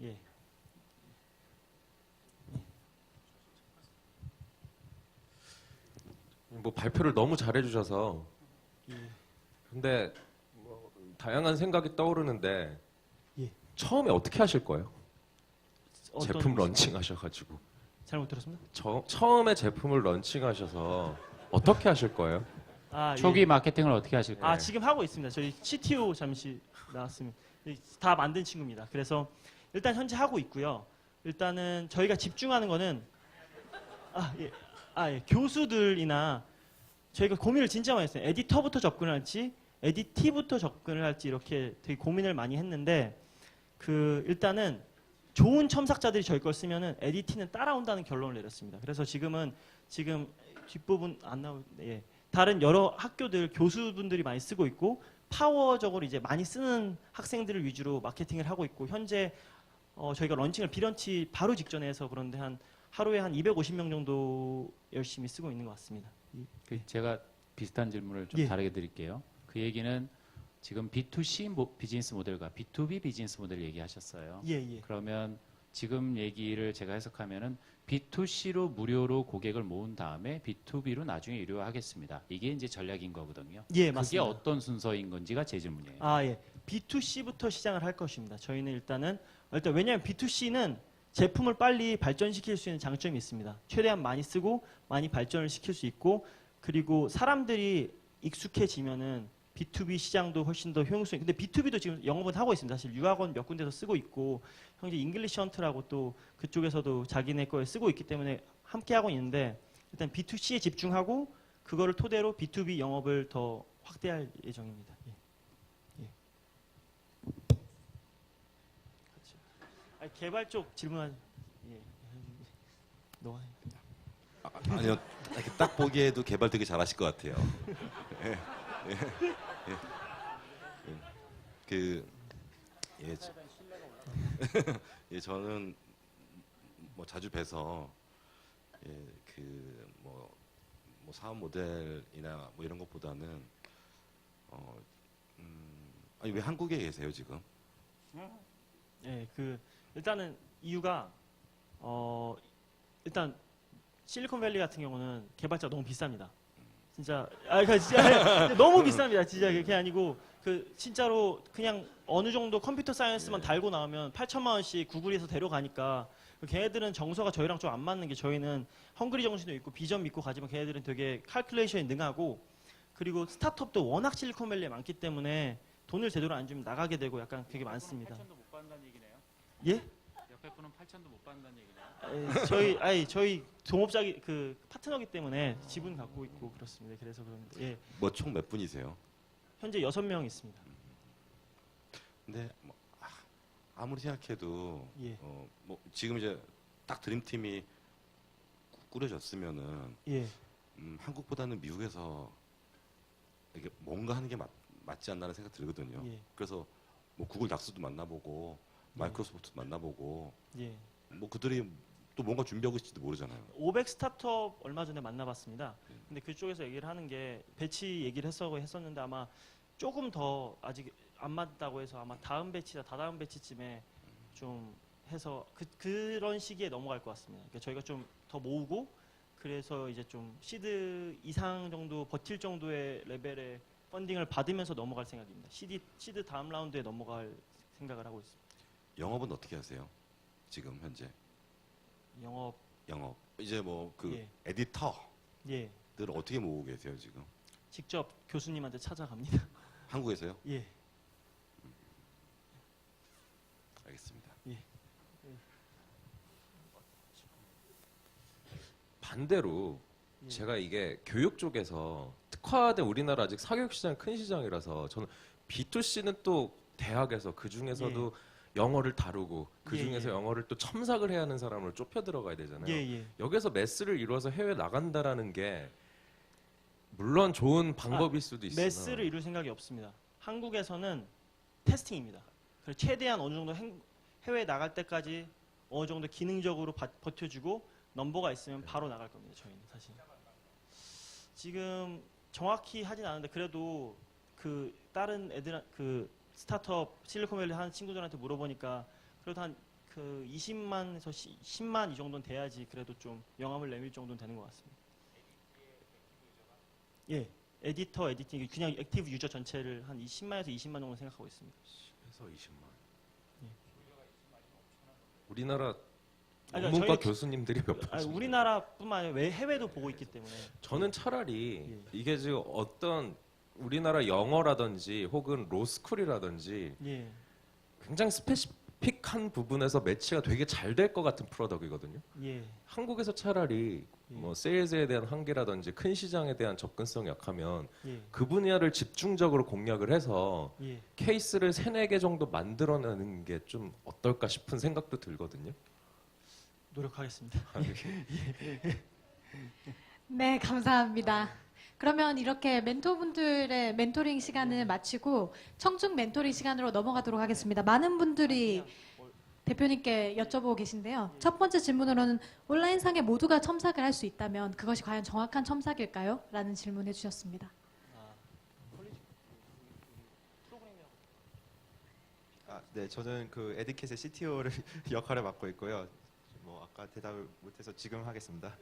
예. 뭐 발표를 너무 잘해주셔서 근데 뭐 다양한 생각이 떠오르는데 예. 처음에 어떻게 하실 거예요? 어떤 제품 런칭하셔가지고 잘못 들었습니다. 처음에 제품을 런칭하셔서 어떻게 하실 거예요? 초기 마케팅을 어떻게 하실까요? 지금 하고 있습니다. 저희 CTO 잠시 나왔으면 다 만든 친구입니다. 그래서 일단 현재 하고 있고요. 일단은 저희가 집중하는 거는 교수들이나 저희가 고민을 진짜 많이 했어요. 에디터부터 접근을 할지 에디티부터 접근을 할지 이렇게 되게 고민을 많이 했는데 일단은 좋은 첨삭자들이 저희 걸 쓰면은 에디티는 따라온다는 결론을 내렸습니다. 그래서 지금 뒷부분 안 나오는데 다른 여러 학교들 교수분들이 많이 쓰고 있고 파워적으로 이제 많이 쓰는 학생들을 위주로 마케팅을 하고 있고 현재 저희가 런칭을 비런치 바로 직전에 해서 그런데 하루에 한 250명 정도 열심히 쓰고 있는 것 같습니다. 제가 비슷한 질문을 좀 예. 다르게 드릴게요. 그 얘기는 지금 B2C 비즈니스 모델과 B2B 비즈니스 모델 얘기하셨어요. 예. 그러면 지금 얘기를 제가 해석하면은 B2C로 무료로 고객을 모은 다음에 B2B로 나중에 유료화하겠습니다. 이게 이제 전략인 거거든요. 예, 그게 맞습니다. 어떤 순서인 건지가 제 질문이에요. 예. B2C부터 시작을 할 것입니다. 저희는 일단 왜냐하면 B2C는 제품을 빨리 발전시킬 수 있는 장점이 있습니다. 최대한 많이 쓰고 많이 발전을 시킬 수 있고 그리고 사람들이 익숙해지면은 B2B 시장도 훨씬 더 효용성이. 근데 B2B도 지금 영업은 하고 있습니다. 사실 유학원 몇 군데서 쓰고 있고 형제 잉글리시 헌트라고 또 그쪽에서도 자기네 거에 쓰고 있기 때문에 함께 하고 있는데 일단 B2C에 집중하고 그거를 토대로 B2B 영업을 더 확대할 예정입니다. 개발 쪽 질문한. 너가. 아니요, 이렇게 딱 보기에도 개발 되게 잘하실 것 같아요. 저는 뭐 자주 뵈서 뭐 사업 모델이나 뭐 이런 것보다는 아니 왜 한국에 계세요 지금? 일단은 이유가 일단 실리콘밸리 같은 경우는 개발자가 너무 비쌉니다. 진짜 진짜 너무 비쌉니다. 진짜 그게 아니고 그 진짜로 그냥 어느 정도 컴퓨터 사이언스만 달고 나오면 8천만 원씩 구글에서 데려가니까 걔네들은 정서가 저희랑 좀 안 맞는 게 저희는 헝그리 정신도 있고 비전 믿고 가지만 걔네들은 되게 칼큘레이션이 능하고 그리고 스타트업도 워낙 실리콘밸리에 많기 때문에 돈을 제대로 안 주면 나가게 되고 약간 되게 많습니다. 8천도 못 받는다는 얘기네요. 예? 옆에 분은 8천도 못 받는다는 얘기네요. 저희 동업자기 그 파트너기 때문에 지분 갖고 있고 그렇습니다. 그래서 그런데 예. 뭐 총 몇 분이세요? 현재 6명 있습니다. 근데 뭐, 아무리 생각해도 예. 뭐 지금 이제 딱 드림팀이 꾸려졌으면은 예. 한국보다는 미국에서 이게 뭔가 하는 게 맞지 않나는 생각 들거든요. 예. 그래서 뭐 구글 닥스도 만나보고 마이크로소프트도 만나보고 예. 뭐 그들이 또 뭔가 준비하고 있을지도 모르잖아요. 500 스타트업 얼마 전에 만나봤습니다. 근데 그쪽에서 얘기를 하는 게 배치 얘기를 했었는데 아마 조금 더 아직 안 맞다고 해서 아마 다음 배치나 다다음 배치쯤에 좀 해서 그런 시기에 넘어갈 것 같습니다. 그러니까 저희가 좀 더 모으고 그래서 이제 좀 시드 이상 정도 버틸 정도의 레벨의 펀딩을 받으면서 넘어갈 생각입니다. 시드 다음 라운드에 넘어갈 생각을 하고 있습니다. 영업은 어떻게 하세요? 지금 현재 영업 영업 이제 뭐 그 예. 에디터들 예 어떻게 모으고 계세요 지금? 직접 교수님한테 찾아갑니다. 한국에서요? 예. 알겠습니다. 반대로 예. 제가 이게 교육 쪽에서 특화된 우리나라 아직 사교육 시장 큰 시장이라서 저는 B2C는 또 대학에서 그 중에서도 영어를 다루고 그 예, 중에서 예. 영어를 또 첨삭을 해야 하는 사람을 좁혀 들어가야 되잖아요. 예. 여기서 매스를 이루어서 해외 나간다라는 게 물론 좋은 방법일 수도 있으나 매스를 이룰 생각이 없습니다. 한국에서는 테스팅입니다. 그래서 최대한 어느 정도 해외에 나갈 때까지 어느 정도 기능적으로 버텨주고 넘버가 있으면 바로 나갈 겁니다. 저희는 사실 지금 정확히 하진 않은데 그래도 그 다른 애들 그 스타트업 실리콘밸리 하는 친구들한테 물어보니까 그래도 한 그 20만에서 10만 이 정도는 돼야지 그래도 좀 영감을 내밀 정도는 되는 것 같습니다. 예, 에디터, 에디팅 그냥 액티브 유저 전체를 한 10만에서 20만 정도 생각하고 있습니다. 해서 20만. 예. 우리나라 그러니까 논문과 저희- 교수님들이 몇 번? 우리나라뿐만 아니라 왜 해외도 보고 있기 때문에 저는 차라리 예. 이게 지금 어떤 우리나라 영어라든지 혹은 로스쿨이라든지 예, 굉장히 스페시픽한 부분에서 매치가 되게 잘 될 것 같은 프로덕이거든요. 예, 한국에서 차라리 예. 뭐 세일즈에 대한 한계라든지 큰 시장에 대한 접근성이 약하면 예, 그 분야를 집중적으로 공략을 해서 예. 케이스를 3-4개 정도 만들어내는 게 좀 어떨까 싶은 생각도 들거든요. 노력하겠습니다. 네, 감사합니다. 그러면 이렇게 멘토분들의 멘토링 시간을 마치고 청중 멘토링 시간으로 넘어가도록 하겠습니다. 많은 분들이 대표님께 여쭤보고 계신데요. 첫 번째 질문으로는 온라인상에 모두가 첨삭을 할 수 있다면 그것이 과연 정확한 첨삭일까요? 라는 질문을 주셨습니다. 네, 저는 그 에디캣의 CTO를 역할을 맡고 있고요. 뭐 아까 대답을 못해서 지금 하겠습니다.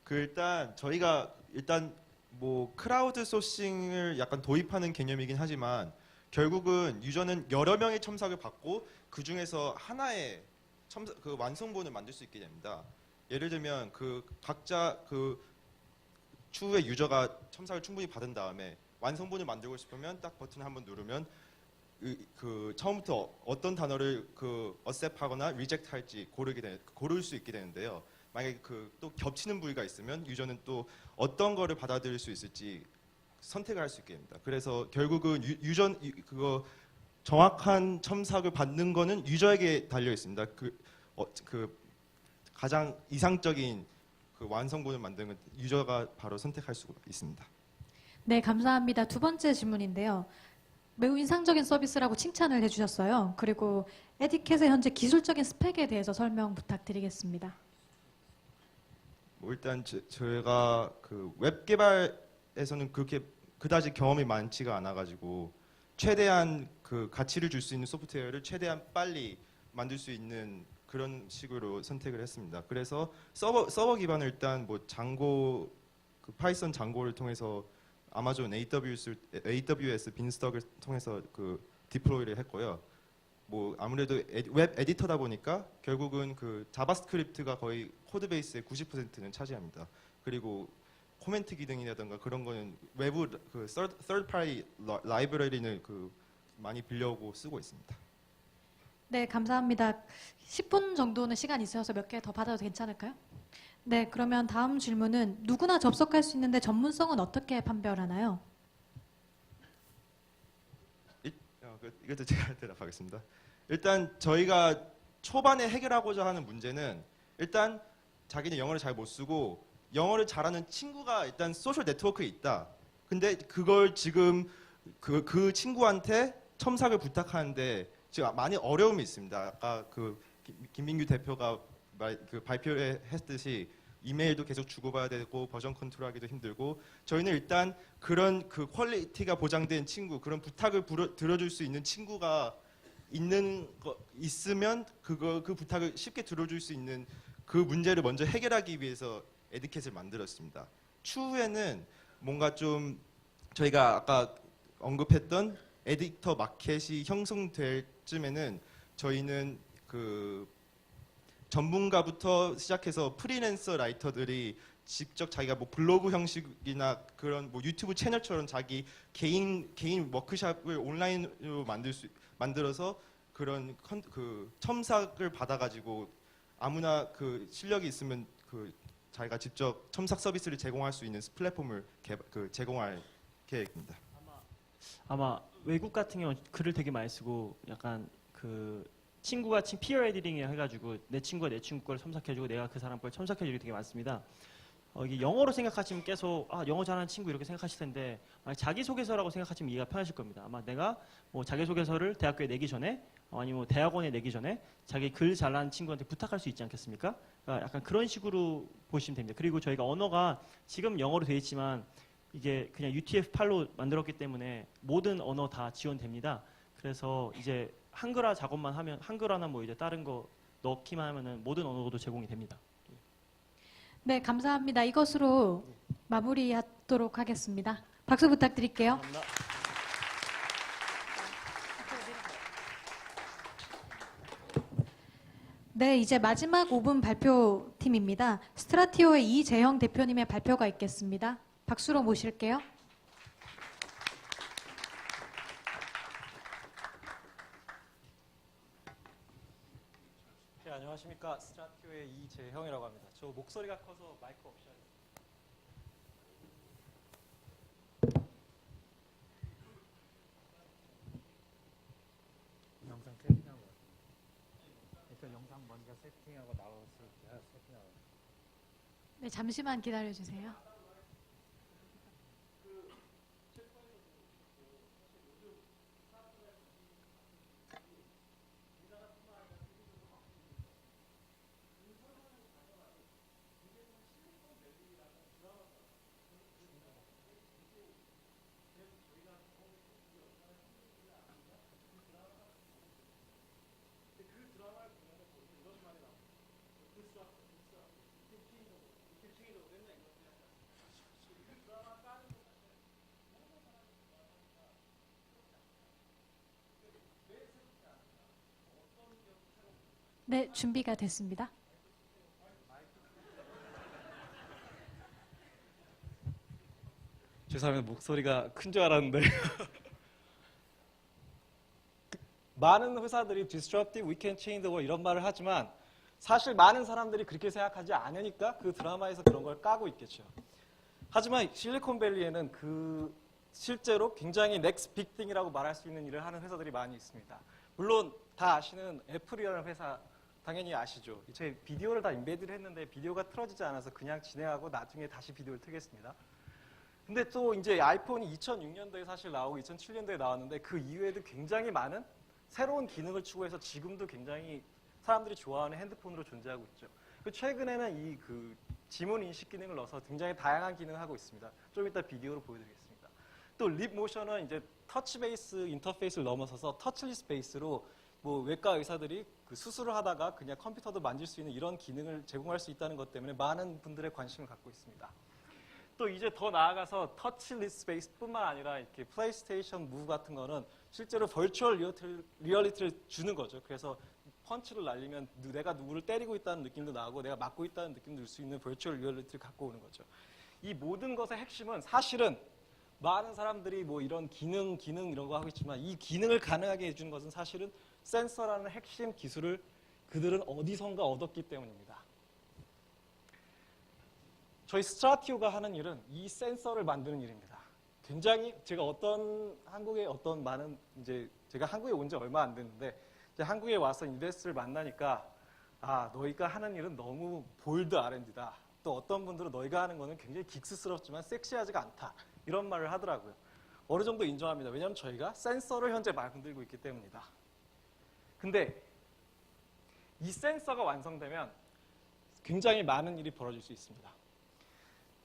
그 일단 저희가 뭐 크라우드 소싱을 약간 도입하는 개념이긴 하지만 결국은 유저는 여러 명의 첨삭을 받고 그 중에서 하나의 그 완성본을 만들 수 있게 됩니다. 예를 들면 그 각자 그 추후에 유저가 첨삭을 충분히 받은 다음에 완성본을 만들고 싶으면 딱 버튼을 한번 누르면 그 처음부터 어떤 단어를 그 accept하거나 reject 할지 고를 수 있게 되는데요. 만약에 그 또 겹치는 부위가 있으면 유저는 또 어떤 거를 받아들일 수 있을지 선택을 할 수 있게 됩니다. 그래서 결국은 유저 그거 정확한 첨삭을 받는 거는 유저에게 달려 있습니다. 그 가장 이상적인 그 완성본을 만드는 건 유저가 바로 선택할 수 있습니다. 네, 감사합니다. 두 번째 질문인데요. 매우 인상적인 서비스라고 칭찬을 해주셨어요. 그리고 에디캣의 현재 기술적인 스펙에 대해서 설명 부탁드리겠습니다. 뭐 일단 저희가 그 웹 개발에서는 그렇게 그다지 경험이 많지가 않아가지고 최대한 그 가치를 줄 수 있는 소프트웨어를 최대한 빨리 만들 수 있는 그런 식으로 선택을 했습니다. 그래서 서버 기반을 일단 뭐 장고 그 파이썬 장고를 통해서 아마존 AWS 빈스톡을 통해서 그 디플로이를 했고요. 뭐 아무래도 웹 에디터다 보니까 결국은 그 자바스크립트가 거의 코드 베이스의 90%는 차지합니다. 그리고 코멘트 기능이라든가 그런 거는 외부 그 third party 라이브러리는 그 많이 빌려오고 쓰고 있습니다. 네, 감사합니다. 10분 정도는 시간이 있어서 몇 개 더 받아도 괜찮을까요? 네, 그러면 다음 질문은 누구나 접속할 수 있는데 전문성은 어떻게 판별하나요? 이것도 제가 대답하겠습니다. 일단 저희가 초반에 해결하고자 하는 문제는 일단 자기는 영어를 잘 못 쓰고 영어를 잘하는 친구가 일단 소셜 네트워크에 있다. 근데 그걸 지금 그 친구한테 첨삭을 부탁하는데 지금 많이 어려움이 있습니다. 아까 그 김민규 대표가 발표했듯이 이메일도 계속 주고받아야 되고 버전 컨트롤하기도 힘들고 저희는 일단 그런 그 퀄리티가 보장된 친구 그런 부탁을 들어줄 수 있는 친구가 있으면 그 부탁을 쉽게 들어줄 수 있는 그 문제를 먼저 해결하기 위해서 에듀캣을 만들었습니다. 추후에는 뭔가 좀 저희가 아까 언급했던 에디터 마켓이 형성될 쯤에는 저희는 그 전문가부터 시작해서 프리랜서 라이터들이 직접 자기가 뭐 블로그 형식이나 그런 뭐 유튜브 채널처럼 자기 개인 워크숍을 온라인으로 만들어서 그런 그 첨삭을 받아가지고 아무나 그 실력이 있으면 그 자기가 직접 첨삭 서비스를 제공할 수 있는 플랫폼을 제공할 계획입니다. 아마 외국 같은 경우 글을 되게 많이 쓰고 약간 그 친구가 피어 에디팅을 해가지고 내 친구가 내 친구 걸 첨삭해주고 내가 그 사람 걸 첨삭해주고 되게 많습니다. 이게 영어로 생각하시면 계속 영어 잘하는 친구 이렇게 생각하실 텐데 자기소개서라고 생각하시면 이해가 편하실 겁니다. 아마 내가 뭐 자기소개서를 대학교에 내기 전에 아니면 뭐 대학원에 내기 전에 자기 글 잘하는 친구한테 부탁할 수 있지 않겠습니까? 그러니까 약간 그런 식으로 보시면 됩니다. 그리고 저희가 언어가 지금 영어로 되어 있지만 이게 그냥 UTF-8로 만들었기 때문에 모든 언어 다 지원됩니다. 그래서 이제 한글화 작업만 하면 한글화나 뭐 이제 다른 거 넣기만 하면은 모든 언어도 제공이 됩니다. 네, 감사합니다. 이것으로 마무리하도록 하겠습니다. 박수 부탁드릴게요. 감사합니다. 네, 이제 마지막 5분 발표팀입니다. 스트라티오의 이재형 대표님의 발표가 있겠습니다. 박수로 모실게요. 네, 안녕하십니까. 스트라티오의 이재형이라고 합니다. 저 목소리가 커서 마이크 없이 하겠습니다. 영상 세팅하고 일단 영상 먼저 세팅하고 나와서 세팅하고 네, 잠시만 기다려주세요. 네, 준비가 됐습니다. 죄송합니다. 목소리가 큰 줄 알았는데 많은 회사들이 disruptive, we can change the world 이런 말을 하지만 사실 많은 사람들이 그렇게 생각하지 않으니까 그 드라마에서 그런 걸 까고 있겠죠. 하지만 실리콘밸리에는 그 실제로 굉장히 next big thing이라고 말할 수 있는 일을 하는 회사들이 많이 있습니다. 물론 다 아시는 애플이라는 회사 당연히 아시죠. 제 비디오를 다 인베드를 했는데 비디오가 틀어지지 않아서 그냥 진행하고 나중에 다시 비디오를 트겠습니다. 근데 또 이제 아이폰이 2006년도에 사실 나오고 2007년도에 나왔는데 그 이후에도 굉장히 많은 새로운 기능을 추구해서 지금도 굉장히 사람들이 좋아하는 핸드폰으로 존재하고 있죠. 최근에는 이 그 지문 인식 기능을 넣어서 굉장히 다양한 기능을 하고 있습니다. 좀 이따 비디오로 보여드리겠습니다. 또 립 모션은 이제 터치 베이스 인터페이스를 넘어서서 터치리스 베이스로 뭐 외과 의사들이 그 수술을 하다가 그냥 컴퓨터도 만질 수 있는 이런 기능을 제공할 수 있다는 것 때문에 많은 분들의 관심을 갖고 있습니다. 또 이제 더 나아가서 터치리스 베이스뿐만 아니라 이렇게 플레이스테이션 무브 같은 거는 실제로 버추얼 리얼리티를 주는 거죠. 그래서 펀치를 날리면 내가 누구를 때리고 있다는 느낌도 나고 내가 맞고 있다는 느낌도 들 수 있는 버추얼 리얼리티를 갖고 오는 거죠. 이 모든 것의 핵심은 사실은 많은 사람들이 뭐 이런 기능 이런 거 하고 있지만 이 기능을 가능하게 해주는 것은 사실은 센서라는 핵심 기술을 그들은 어디선가 얻었기 때문입니다. 저희 스트라티오가 하는 일은 이 센서를 만드는 일입니다. 굉장히 제가 한국의 어떤 많은 이제 제가 한국에 온 지 얼마 안 됐는데 이제 한국에 와서 인베스트를 만나니까 너희가 하는 일은 너무 볼드 R&D다. 또 어떤 분들은 너희가 하는 거는 굉장히 긱스스럽지만 섹시하지가 않다. 이런 말을 하더라고요. 어느 정도 인정합니다. 왜냐하면 저희가 센서를 현재 만들고 있기 때문이다. 근데 이 센서가 완성되면 굉장히 많은 일이 벌어질 수 있습니다.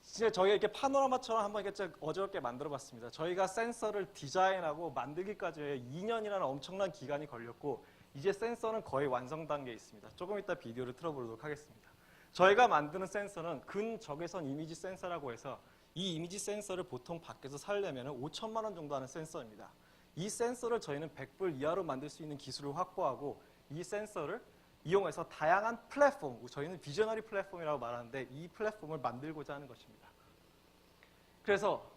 진짜 저희가 이렇게 파노라마처럼 한번 이렇게 어저께 만들어봤습니다. 저희가 센서를 디자인하고 만들기까지 2년이라는 엄청난 기간이 걸렸고 이제 센서는 거의 완성 단계에 있습니다. 조금 이따 비디오를 틀어보도록 하겠습니다. 저희가 만드는 센서는 근적외선 이미지 센서라고 해서 이 이미지 센서를 보통 밖에서 사려면 5천만 원 정도 하는 센서입니다. 이 센서를 저희는 100불 이하로 만들 수 있는 기술을 확보하고 이 센서를 이용해서 다양한 플랫폼, 저희는 비저너리 플랫폼이라고 말하는데 이 플랫폼을 만들고자 하는 것입니다. 그래서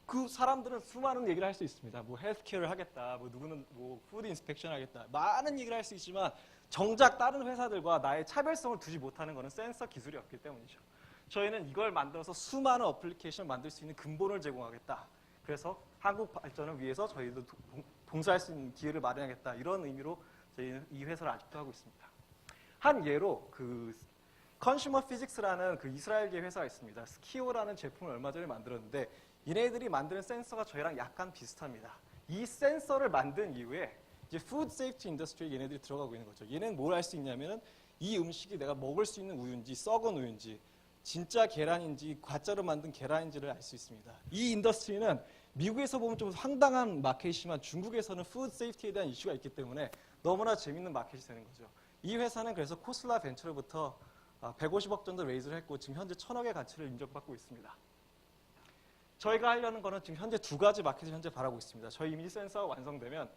그 사람들은 수많은 얘기를 할 수 있습니다. 뭐 헬스케어를 하겠다, 뭐 누구는 뭐 푸드 인스펙션 하겠다, 많은 얘기를 할 수 있지만 정작 다른 회사들과 나의 차별성을 두지 못하는 것은 센서 기술이 없기 때문이죠. 저희는 이걸 만들어서 수많은 어플리케이션을 만들 수 있는 근본을 제공하겠다. 그래서 한국 발전을 위해서 저희도 봉사할 수 있는 기회를 마련하겠다. 이런 의미로 저희는 이 회사를 아직도 하고 있습니다. 한 예로 그 컨슈머 피직스라는 그 이스라엘계 회사가 있습니다. 스키오라는 제품을 얼마 전에 만들었는데 얘네들이 만드는 센서가 저희랑 약간 비슷합니다. 이 센서를 만든 이후에 이제 푸드 세이프티 인더스트리에 얘네들이 들어가고 있는 거죠. 얘네는 뭘 할 수 있냐면은 이 음식이 내가 먹을 수 있는 우유인지 썩은 우유인지 진짜 계란인지 가짜로 만든 계란인지를 알 수 있습니다. 이 인더스트리는 미국에서 보면 좀 황당한 마켓이지만 중국에서는 푸드 세이프티에 대한 이슈가 있기 때문에 너무나 재밌는 마켓이 되는 거죠. 이 회사는 그래서 코슬라 벤처로부터 150억 정도 레이즈를 했고 지금 현재 1,000억의 가치를 인정받고 있습니다. 저희가 하려는 거는 지금 현재 두 가지 마켓을 현재 바라고 있습니다. 저희 이미지 센서가 완성되면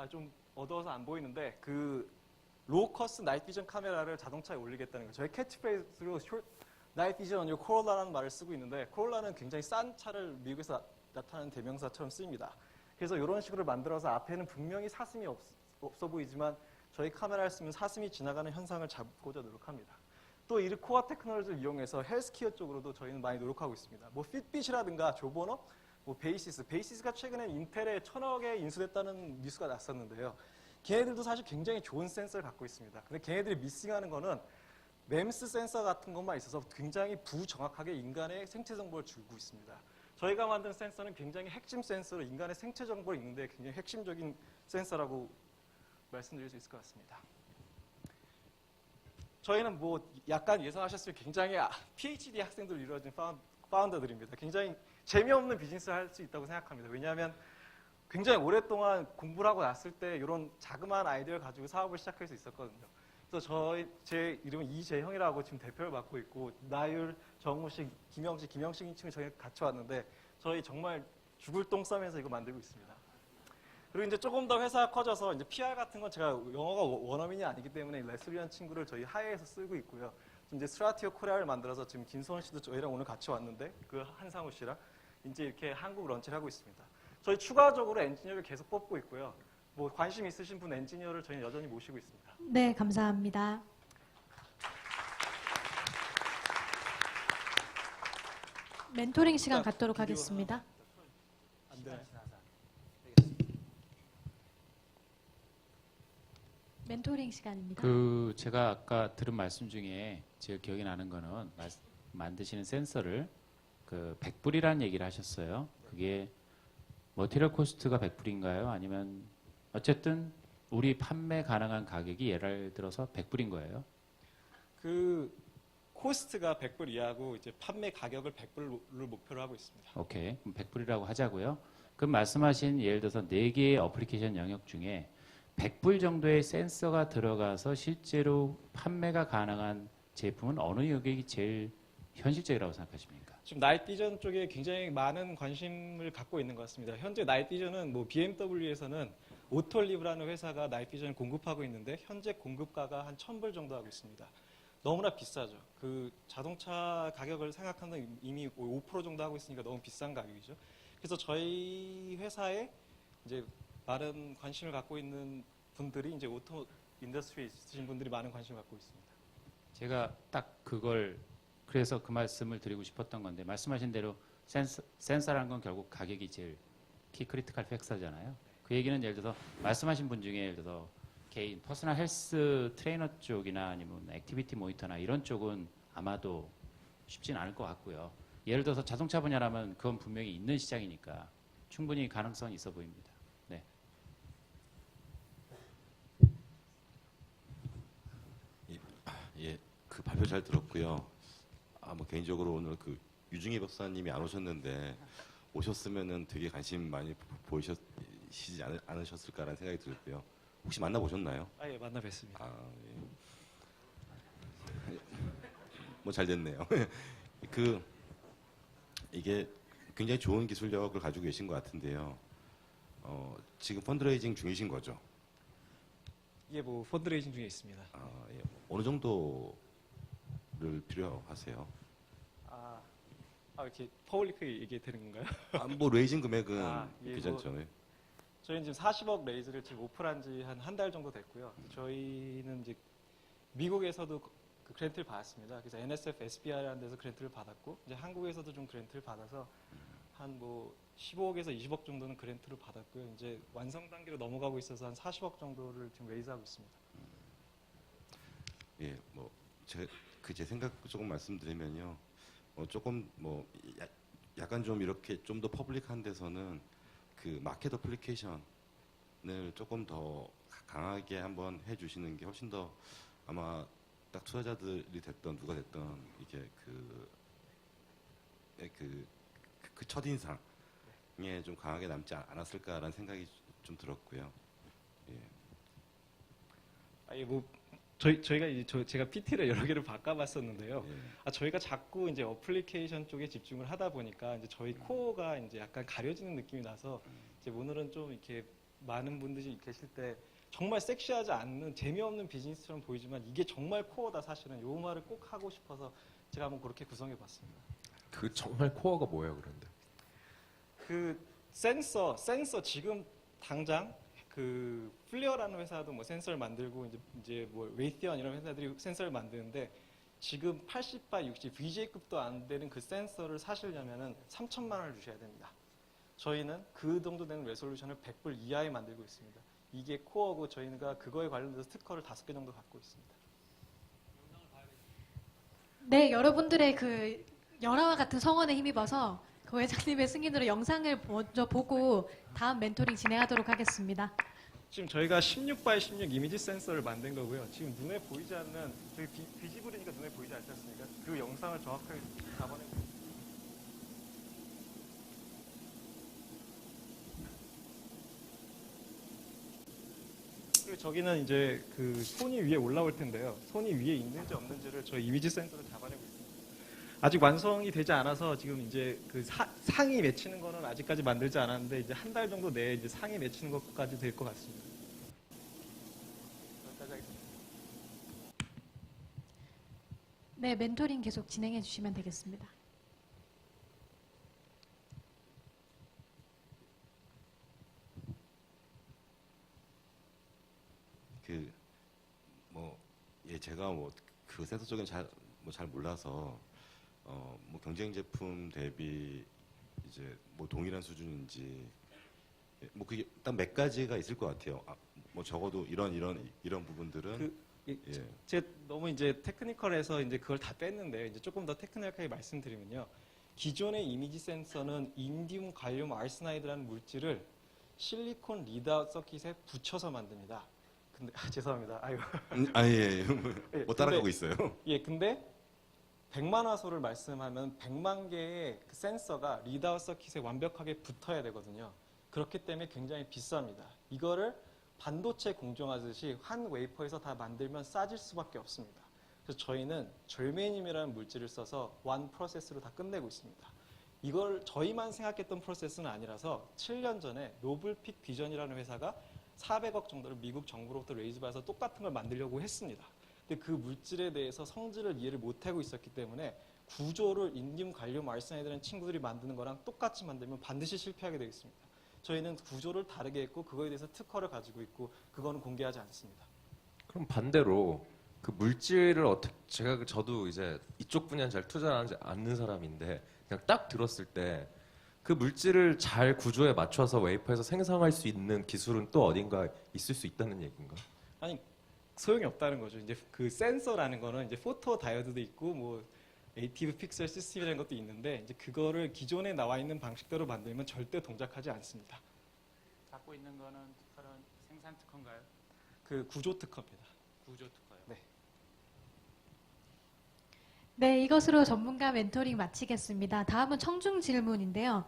좀 어두워서 안 보이는데 그 로우커스트 나이트 비전 카메라를 자동차에 올리겠다는 거예요. 저희 캐치프레이즈로 나이트 비전 on your Corolla라는 말을 쓰고 있는데 코롤라는 굉장히 싼 차를 미국에서 나타나는 대명사처럼 쓰입니다. 그래서 이런 식으로 만들어서 앞에는 분명히 사슴이 없어 보이지만 저희 카메라를 쓰면 사슴이 지나가는 현상을 잡고자 노력합니다. 또 이 코어 테크놀로지를 이용해서 헬스케어 쪽으로도 저희는 많이 노력하고 있습니다. 뭐 핏빗이라든가 조버너, 뭐 베이시스가 최근에 인텔에 1,000억에 인수됐다는 뉴스가 났었는데요. 걔네들도 사실 굉장히 좋은 센서를 갖고 있습니다. 근데 걔네들이 미싱하는 거는 MEMS 센서 같은 것만 있어서 굉장히 부정확하게 인간의 생체 정보를 주고 있습니다. 저희가 만든 센서는 굉장히 핵심 센서로 인간의 생체 정보를 읽는데 굉장히 핵심적인 센서라고 말씀드릴 수 있을 것 같습니다. 저희는 뭐 약간 예상하셨을 때 굉장히 PhD 학생들로 이루어진 파운더들입니다. 굉장히 재미없는 비즈니스를 할 수 있다고 생각합니다. 왜냐하면 굉장히 오랫동안 공부를 하고 났을 때 이런 자그마한 아이디어를 가지고 사업을 시작할 수 있었거든요. 그래서 제 이름은 이재형이라고 지금 대표를 맡고 있고 나율, 정우식, 김영식 2층을 저희 같이 왔는데 저희 정말 죽을 똥 싸면서 이거 만들고 있습니다. 그리고 이제 조금 더 회사가 커져서 이제 PR 같은 건 제가 영어가 원어민이 아니기 때문에 레슬리라는 친구를 저희 하에에서 쓰고 있고요. 지금 이제 스트라티오 코리아를 만들어서 지금 김소원 씨도 저희랑 오늘 같이 왔는데 그 한상우 씨랑 이제 이렇게 한국 런치를 하고 있습니다. 저희 추가적으로 엔지니어를 계속 뽑고 있고요. 뭐 관심 있으신 분 엔지니어를 저희는 여전히 모시고 있습니다. 네, 감사합니다. 멘토링 시간 갖도록 하겠습니다. 안 되네. 멘토링 시간입니다. 제가 아까 들은 말씀 중에 제가 기억이 나는 거는 만드시는 센서를 100불이라는 얘기를 하셨어요. 그게 머티리얼 코스트가 100불인가요? 아니면 어쨌든 우리 판매 가능한 가격이 예를 들어서 100불인 거예요? 그 코스트가 100불 이하고 이제 판매 가격을 100불을 목표로 하고 있습니다. 오케이. 그럼 100불이라고 하자고요. 그럼 말씀하신 예를 들어서 4개의 어플리케이션 영역 중에 100불 정도의 센서가 들어가서 실제로 판매가 가능한 제품은 어느 영역이 제일 현실적이라고 생각하십니까? 지금 나이트 비전 쪽에 굉장히 많은 관심을 갖고 있는 것 같습니다. 현재 나이트 비전은 뭐 BMW에서는 오톨리브라는 회사가 나이트 비전을 공급하고 있는데 현재 공급가가 한 1,000불 정도 하고 있습니다. 너무나 비싸죠. 그 자동차 가격을 생각하면 이미 5% 정도 하고 있으니까 너무 비싼 가격이죠. 그래서 저희 회사에 이제 많은 관심을 갖고 있는 분들이 이제 오토 인더스트리에 있으신 분들이 많은 관심을 갖고 있습니다. 제가 딱 그걸 그래서 그 말씀을 드리고 싶었던 건데 말씀하신 대로 센서라는 건 결국 가격이 제일 키 크리티컬 팩터잖아요. 그 얘기는 예를 들어서 말씀하신 분 중에 예를 들어서 개인 퍼스널 헬스 트레이너 쪽이나 아니면 액티비티 모니터나 이런 쪽은 아마도 쉽진 않을 것 같고요. 예를 들어서 자동차 분야라면 그건 분명히 있는 시장이니까 충분히 가능성이 있어 보입니다. 네. 예, 그 발표 잘 들었고요. 뭐 개인적으로 오늘 그 유중희 박사님이 안 오셨는데 오셨으면은 되게 관심 많이 보이시지 않으셨을까라는 생각이 들고요. 혹시 만나보셨나요? 예, 만나 뵀습니다. 예. 뭐 잘 됐네요. 이게 굉장히 좋은 기술력을 가지고 계신 것 같은데요. 지금 펀드레이징 중이신 거죠? 이게 뭐 펀드레이징 중에 있습니다. 예. 어느 정도를 필요하세요? 이렇게 퍼블릭하게 얘기해도 되는 건가요? 뭐 레이징 금액은 예, 괜찮잖아요. 저희는 지금 40억 레이즈를 지금 오픈한 지 한 달 정도 됐고요. 저희는 이제 미국에서도 그 그랜트를 받았습니다. 그래서 NSF, SBI라는 데서 그랜트를 받았고 이제 한국에서도 좀 그랜트를 받아서 한 뭐 15억에서 20억 정도는 그랜트를 받았고요. 이제 완성 단계로 넘어가고 있어서 한 40억 정도를 지금 레이즈하고 있습니다. 예, 뭐 제 생각 조금 말씀드리면요. 조금 뭐 약간 좀 이렇게 좀 더 퍼블릭한 데서는 그 마켓 어플리케이션을 조금 더 강하게 한번 해주시는 게 훨씬 더 아마 딱 투자자들이 됐던 누가 됐던 이게 그 첫인상에 좀 강하게 남지 않았을까라는 생각이 좀 들었고요. 예. 저희가 이제 제가 PT를 여러 개를 바꿔봤었는데요. 예. 저희가 자꾸 이제 어플리케이션 쪽에 집중을 하다 보니까 이제 저희 코어가 이제 약간 가려지는 느낌이 나서 이제 오늘은 좀 이렇게 많은 분들이 계실 때 정말 섹시하지 않는 재미없는 비즈니스처럼 보이지만 이게 정말 코어다 사실은 요 말을 꼭 하고 싶어서 제가 한번 그렇게 구성해봤습니다. 그 정말 코어가 뭐예요, 그런데? 그 센서 지금 당장 그 플레어라는 회사도 뭐 센서를 만들고 이제 뭐 웨이티언 이런 회사들이 센서를 만드는데 지금 80by 60 VGA급도 안 되는 그 센서를 사시려면은 3천만 원을 주셔야 됩니다. 저희는 그 정도 되는 레솔루션을 100불 이하에 만들고 있습니다. 이게 코어고 저희가 그거에 관련돼서 특허를 5개 정도 갖고 있습니다. 네, 여러분들의 그 열화와 같은 성원에 힘입어서 그 회장님의 승인으로 영상을 먼저 보고 다음 멘토링 진행하도록 하겠습니다. 지금 저희가 16by 16 이미지 센서를 만든 거고요. 지금 눈에 보이지 않는 저희 비지블이니까 눈에 보이지 않지 않습니까? 그 영상을 정확하게 잡아내고 그리고 저기는 이제 그 손이 위에 올라올 텐데요. 손이 위에 있는지 없는지를 저희 이미지 센서로 잡아내고 있습니다. 아직 완성이 되지 않아서 지금 이제 그 상이 맺히는 거는 아직까지 만들지 않았는데 이제 한 달 정도 내에 이제 상이 맺히는 것까지 될 것 같습니다. 여기까지 하겠습니다. 네, 멘토링 계속 진행해 주시면 되겠습니다. 제가 그 센서 쪽은 잘 몰라서 뭐 경쟁 제품 대비 이제 뭐 동일한 수준인지 뭐 그게 딱 몇 가지가 있을 것 같아요. 뭐 적어도 이런 부분들은 제가 너무 이제 테크니컬해서 이제 그걸 다 뺐는데 이제 조금 더 테크니컬하게 말씀드리면요. 기존의 이미지 센서는 인디움 갈륨 아르세나이드라는 물질을 실리콘 리드아웃 서킷에 붙여서 만듭니다. 근데 죄송합니다. 아유. 예. 못 따라가고 있어요. 예, 근데 100만 화소를 말씀하면 100만 개의 그 센서가 리드아웃 서킷에 완벽하게 붙어야 되거든요. 그렇기 때문에 굉장히 비쌉니다. 이거를 반도체 공정하듯이 한 웨이퍼에서 다 만들면 싸질 수밖에 없습니다. 그래서 저희는 절메늄이라는 물질을 써서 원 프로세스로 다 끝내고 있습니다. 이걸 저희만 생각했던 프로세스는 아니라서 7년 전에 노블픽 비전이라는 회사가 400억 정도를 미국 정부로부터 레이즈 받아서 똑같은 걸 만들려고 했습니다. 근데 그 물질에 대해서 성질을 이해를 못하고 있었기 때문에 구조를 인듐, 갈륨, 알세나이드라는 친구들이 만드는 거랑 똑같이 만들면 반드시 실패하게 되겠습니다. 저희는 구조를 다르게 했고 그거에 대해서 특허를 가지고 있고 그거는 공개하지 않습니다. 그럼 반대로 그 물질을 어떻게 저도 이제 이쪽 분야는 잘 투자하지 않는 사람인데 그냥 딱 들었을 때 그 물질을 잘 구조에 맞춰서 웨이퍼에서 생성할 수 있는 기술은 또 어딘가 있을 수 있다는 얘기인가? 아니 소용이 없다는 거죠. 이제 그 센서라는 거는 이제 포토 다이오드도 있고 뭐 에이티브 픽셀 시스템이라는 것도 있는데 이제 그거를 기존에 나와 있는 방식대로 만들면 절대 동작하지 않습니다. 갖고 있는 거는 특허는 생산 특허인가요? 그 구조 특허입니다. 구조 특허요. 네. 네, 이것으로 전문가 멘토링 마치겠습니다. 다음은 청중 질문인데요.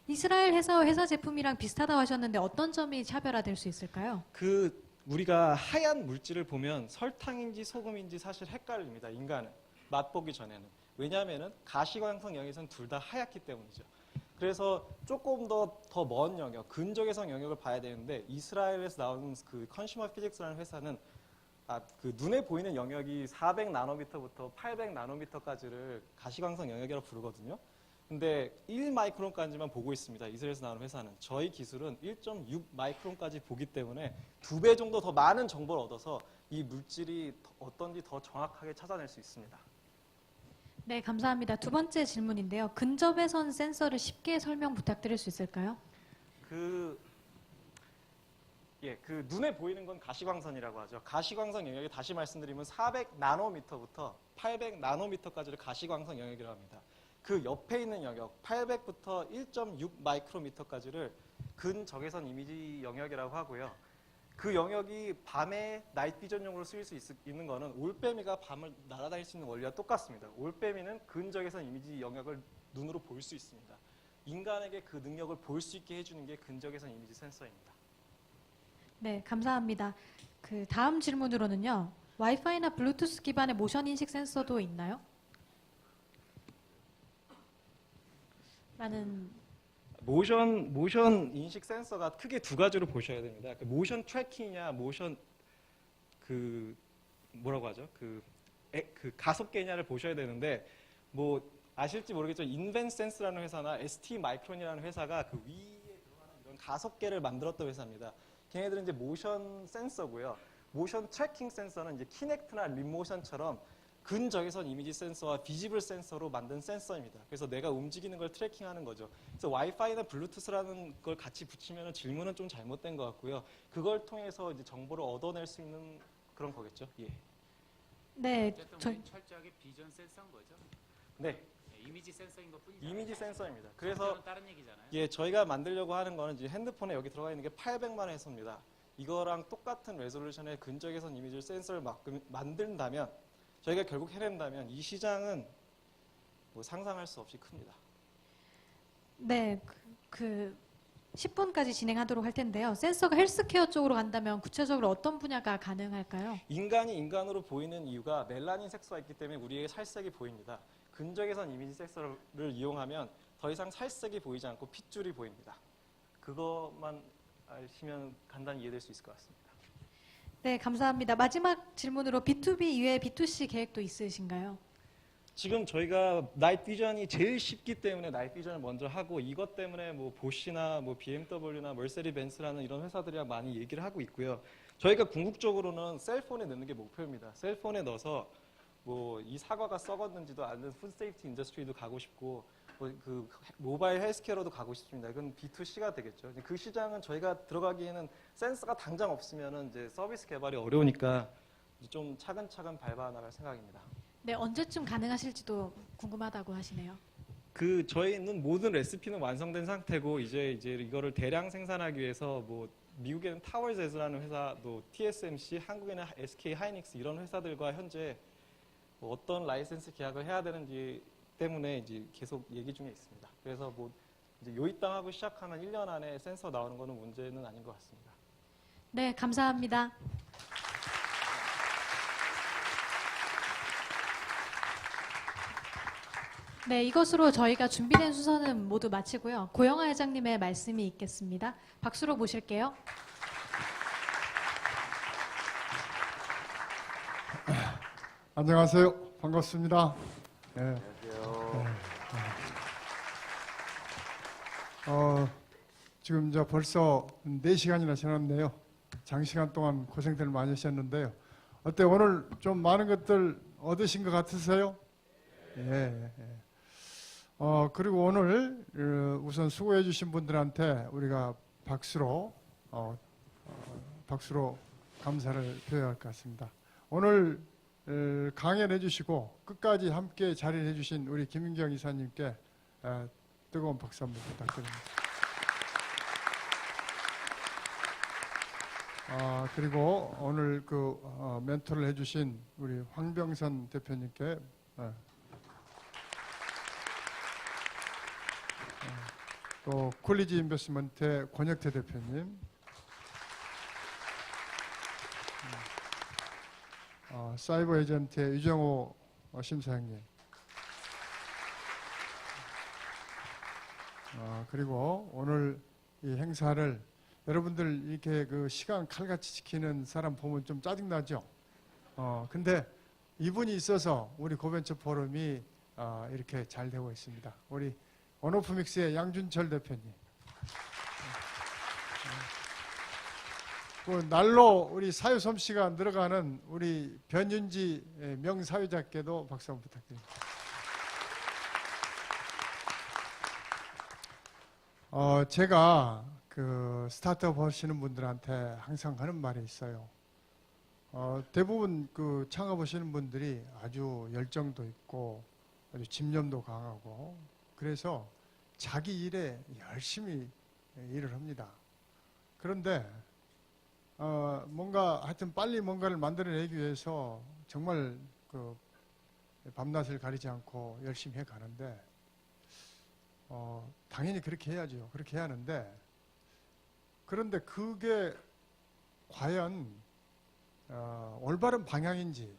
이스라엘 회사 제품이랑 비슷하다고 하셨는데 어떤 점이 차별화될 수 있을까요? 그 우리가 하얀 물질을 보면 설탕인지 소금인지 사실 헷갈립니다. 인간은 맛보기 전에는. 왜냐하면은 가시광석 영역에서는 둘 다 하얗기 때문이죠. 그래서 조금 더 먼 영역, 근적외선 영역을 봐야 되는데 이스라엘에서 나오는 그 컨슈머 피직스라는 회사는 그 눈에 보이는 영역이 400 나노미터부터 800 나노미터까지를 가시광석 영역이라고 부르거든요. 근데 1 마이크론까지만 보고 있습니다. 이스라엘에서 나오는 회사는. 저희 기술은 1.6 마이크론까지 보기 때문에 2배 정도 더 많은 정보를 얻어서 이 물질이 어떤지 더 정확하게 찾아낼 수 있습니다. 네, 감사합니다. 두 번째 질문인데요. 근접외선 센서를 쉽게 설명 부탁드릴 수 있을까요? 그 눈에 보이는 건 가시광선이라고 하죠. 가시광선 영역이 다시 말씀드리면 400 나노미터부터 800 나노미터까지를 가시광선 영역이라고 합니다. 그 옆에 있는 영역 800부터 1.6 마이크로미터까지를 근적외선 이미지 영역이라고 하고요. 그 영역이 밤에 나이트 비전용으로 쓰일 수 있는 거는 올빼미가 밤을 날아다닐 수 있는 원리와 똑같습니다. 올빼미는 근적외선 이미지 영역을 눈으로 볼 수 있습니다. 인간에게 그 능력을 볼 수 있게 해주는 게 근적외선 이미지 센서입니다. 네, 감사합니다. 그 다음 질문으로는요. 와이파이나 블루투스 기반의 모션 인식 센서도 있나요? 라는 모션 인식 센서가 크게 두 가지로 보셔야 됩니다. 그 모션 트래킹이냐, 모션 뭐라고 하죠? 그 가속계냐를 보셔야 되는데 뭐 아실지 모르겠지만 인벤센스라는 회사나 ST 마이크론이라는 회사가 그 위에 들어가는 이런 가속계를 만들었던 회사입니다. 걔네들은 이제 모션 센서고요. 모션 트래킹 센서는 이제 키넥트나 립모션처럼 근적외선 이미지 센서와 비지블 센서로 만든 센서입니다. 그래서 내가 움직이는 걸 트래킹하는 거죠. 그래서 와이파이나 블루투스라는 걸 같이 붙이면 질문은 좀 잘못된 것 같고요. 그걸 통해서 이제 정보를 얻어낼 수 있는 그런 거겠죠. 예. 네, 어쨌든 우리 철저하게 비전 센서인 거죠. 네. 네, 이미지 센서인 것뿐이죠. 이미지 센서입니다. 그래서 다른 얘기잖아요. 예, 저희가 만들려고 하는 거는 이제 핸드폰에 여기 들어가 있는 게 800만 회소입니다. 이거랑 똑같은 레졸루션의 근적외선 이미지 센서를 만든다면 저희가 결국 해낸다면 이 시장은 뭐 상상할 수 없이 큽니다. 네, 10분까지 진행하도록 할 텐데요. 센서가 헬스케어 쪽으로 간다면 구체적으로 어떤 분야가 가능할까요? 인간이 인간으로 보이는 이유가 멜라닌 색소가 있기 때문에 우리에게 살색이 보입니다. 근적외선 이미지 색소를 이용하면 더 이상 살색이 보이지 않고 핏줄이 보입니다. 그것만 아시면 간단히 이해될 수 있을 것 같습니다. 네, 감사합니다. 마지막 질문으로 B2B 이외에 B2C 계획도 있으신가요? 지금 저희가 나이트 비전이 제일 쉽기 때문에 나이트 비전을 먼저 하고 이것 때문에 뭐 보시나 뭐 BMW나 멀세리 벤츠라는 이런 회사들이랑 많이 얘기를 하고 있고요. 저희가 궁극적으로는 셀폰에 넣는 게 목표입니다. 셀폰에 넣어서 뭐 이 사과가 썩었는지도 아는 푸드세이프티 인더스트리도 가고 싶고 그 모바일 헬스케어로도 가고 싶습니다. 이건 B2C가 되겠죠. 그 시장은 저희가 들어가기에는 센서가 당장 없으면은 이제 서비스 개발이 어려우니까 이제 좀 차근차근 밟아 나갈 생각입니다. 네, 언제쯤 가능하실지도 궁금하다고 하시네요. 저희는 모든 레시피는 완성된 상태고 이제 이거를 대량 생산하기 위해서 뭐 미국에는 타월제즈라는 회사도 TSMC, 한국에는 SK 하이닉스 이런 회사들과 현재 뭐 어떤 라이센스 계약을 해야 되는지 때문에 이제 계속 얘기 중에 있습니다. 그래서 뭐 이제 요입당하고 시작하면 1년 안에 센서 나오는 거는 문제는 아닌 것 같습니다. 네, 감사합니다. 네, 이것으로 저희가 준비된 순서는 모두 마치고요. 고영하 회장님의 말씀이 있겠습니다. 박수로 모실게요. 안녕하세요. 반갑습니다. 네. 안녕하세요. 지금 이제 벌써 4시간이나 지났네요. 장시간 동안 고생들 많이 하셨는데요. 어때 오늘 좀 많은 것들 얻으신 것 같으세요? 예. 그리고 오늘 우선 수고해 주신 분들한테 우리가 박수로 감사를 표해야 할 것 같습니다. 오늘 강연해 주시고 끝까지 함께 자리해 주신 우리 김윤경 이사님께 뜨거운 박수 한번 부탁드립니다. 그리고 오늘 멘토를 해주신 우리 황병선 대표님께 또 콜리지 인베스트먼트의 권혁태 대표님, 사이버 에이전트의 유정호 심사장님, 그리고 오늘 이 행사를 여러분들 이렇게 그 시간 칼같이 지키는 사람 보면 좀 짜증나죠? 근데 이분이 있어서 우리 고벤처 포럼이 이렇게 잘 되고 있습니다. 우리 온오프믹스의 양준철 대표님. 그 날로 우리 사유 솜씨가 늘어가는 우리 변윤지 명사회자께도 박수 한번 부탁드립니다. 제가 그 스타트업 하시는 분들한테 항상 하는 말이 있어요. 대부분 그 창업하시는 분들이 아주 열정도 있고 아주 집념도 강하고 그래서 자기 일에 열심히 일을 합니다. 그런데 뭔가 하여튼 빨리 뭔가를 만들어내기 위해서 정말 그 밤낮을 가리지 않고 열심히 해 가는데 당연히 그렇게 해야죠. 그렇게 해야 하는데 그런데 그게 과연 올바른 방향인지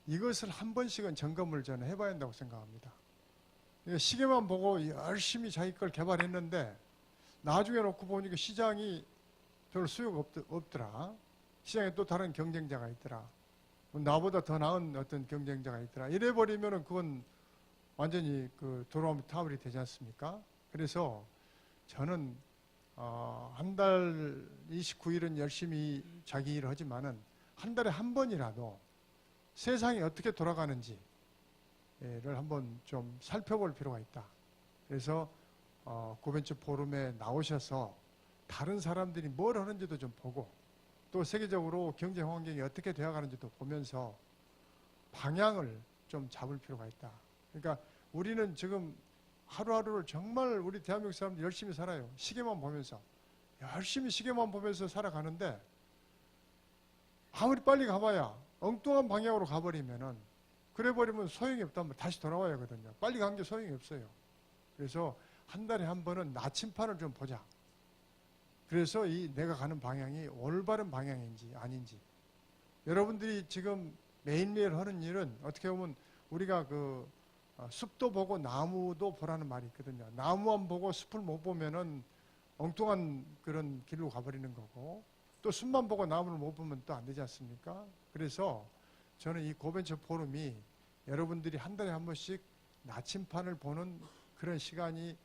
이것을 한 번씩은 점검을 저는 해봐야 한다고 생각합니다. 시계만 보고 열심히 자기 걸 개발했는데 나중에 놓고 보니까 시장이 별로 수요가 없더라. 시장에 또 다른 경쟁자가 있더라. 나보다 더 나은 어떤 경쟁자가 있더라. 이래버리면은 그건 완전히 그 돌아오면 타월이 되지 않습니까? 그래서 저는 한 달 29일은 열심히 자기 일을 하지만은 한 달에 한 번이라도 세상이 어떻게 돌아가는지를 한번 좀 살펴볼 필요가 있다. 그래서 고벤처 포럼에 나오셔서 다른 사람들이 뭘 하는지도 좀 보고 또 세계적으로 경제 환경이 어떻게 되어가는지도 보면서 방향을 좀 잡을 필요가 있다. 그러니까 우리는 지금 하루하루를 정말 우리 대한민국 사람들 열심히 살아요. 시계만 보면서. 열심히 시계만 보면서 살아가는데 아무리 빨리 가봐야 엉뚱한 방향으로 가버리면은 그래버리면 소용이 없다면 다시 돌아와야 하거든요. 빨리 간 게 소용이 없어요. 그래서 한 달에 한 번은 나침판을 좀 보자. 그래서 이 내가 가는 방향이 올바른 방향인지 아닌지. 여러분들이 지금 매일매일 하는 일은 어떻게 보면 우리가 그 숲도 보고 나무도 보라는 말이 있거든요. 나무만 보고 숲을 못 보면은 엉뚱한 그런 길로 가버리는 거고 또 숲만 보고 나무를 못 보면 또 안 되지 않습니까? 그래서 저는 이 고벤처 포럼이 여러분들이 한 달에 한 번씩 나침판을 보는 그런 시간이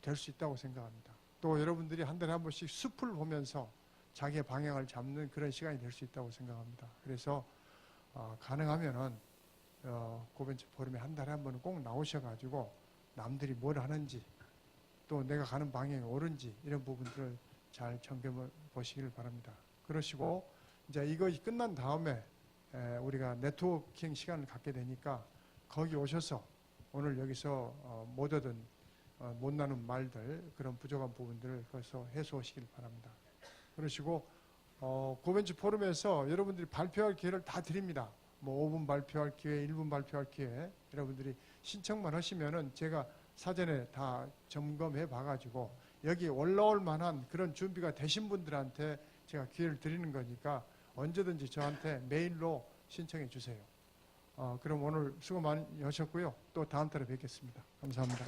될 수 있다고 생각합니다. 또 여러분들이 한 달에 한 번씩 숲을 보면서 자기의 방향을 잡는 그런 시간이 될 수 있다고 생각합니다. 그래서 가능하면은 고벤처 포럼에 한 달에 한 번은 꼭 나오셔가지고 남들이 뭘 하는지 또 내가 가는 방향이 옳은지 이런 부분들을 잘 점검해 보시길 바랍니다. 그러시고 이제 이것이 끝난 다음에 우리가 네트워킹 시간을 갖게 되니까 거기 오셔서 오늘 여기서 못 얻은 못 나눈 말들 그런 부족한 부분들을 거기서 해소하시길 바랍니다. 그러시고 고벤처 포럼에서 여러분들이 발표할 기회를 다 드립니다. 뭐 5분 발표할 기회, 1분 발표할 기회 여러분들이 신청만 하시면은 제가 사전에 다 점검해 봐가지고 여기 올라올 만한 그런 준비가 되신 분들한테 제가 기회를 드리는 거니까 언제든지 저한테 메일로 신청해 주세요. 그럼 오늘 수고 많이 하셨고요. 또 다음 달에 뵙겠습니다. 감사합니다.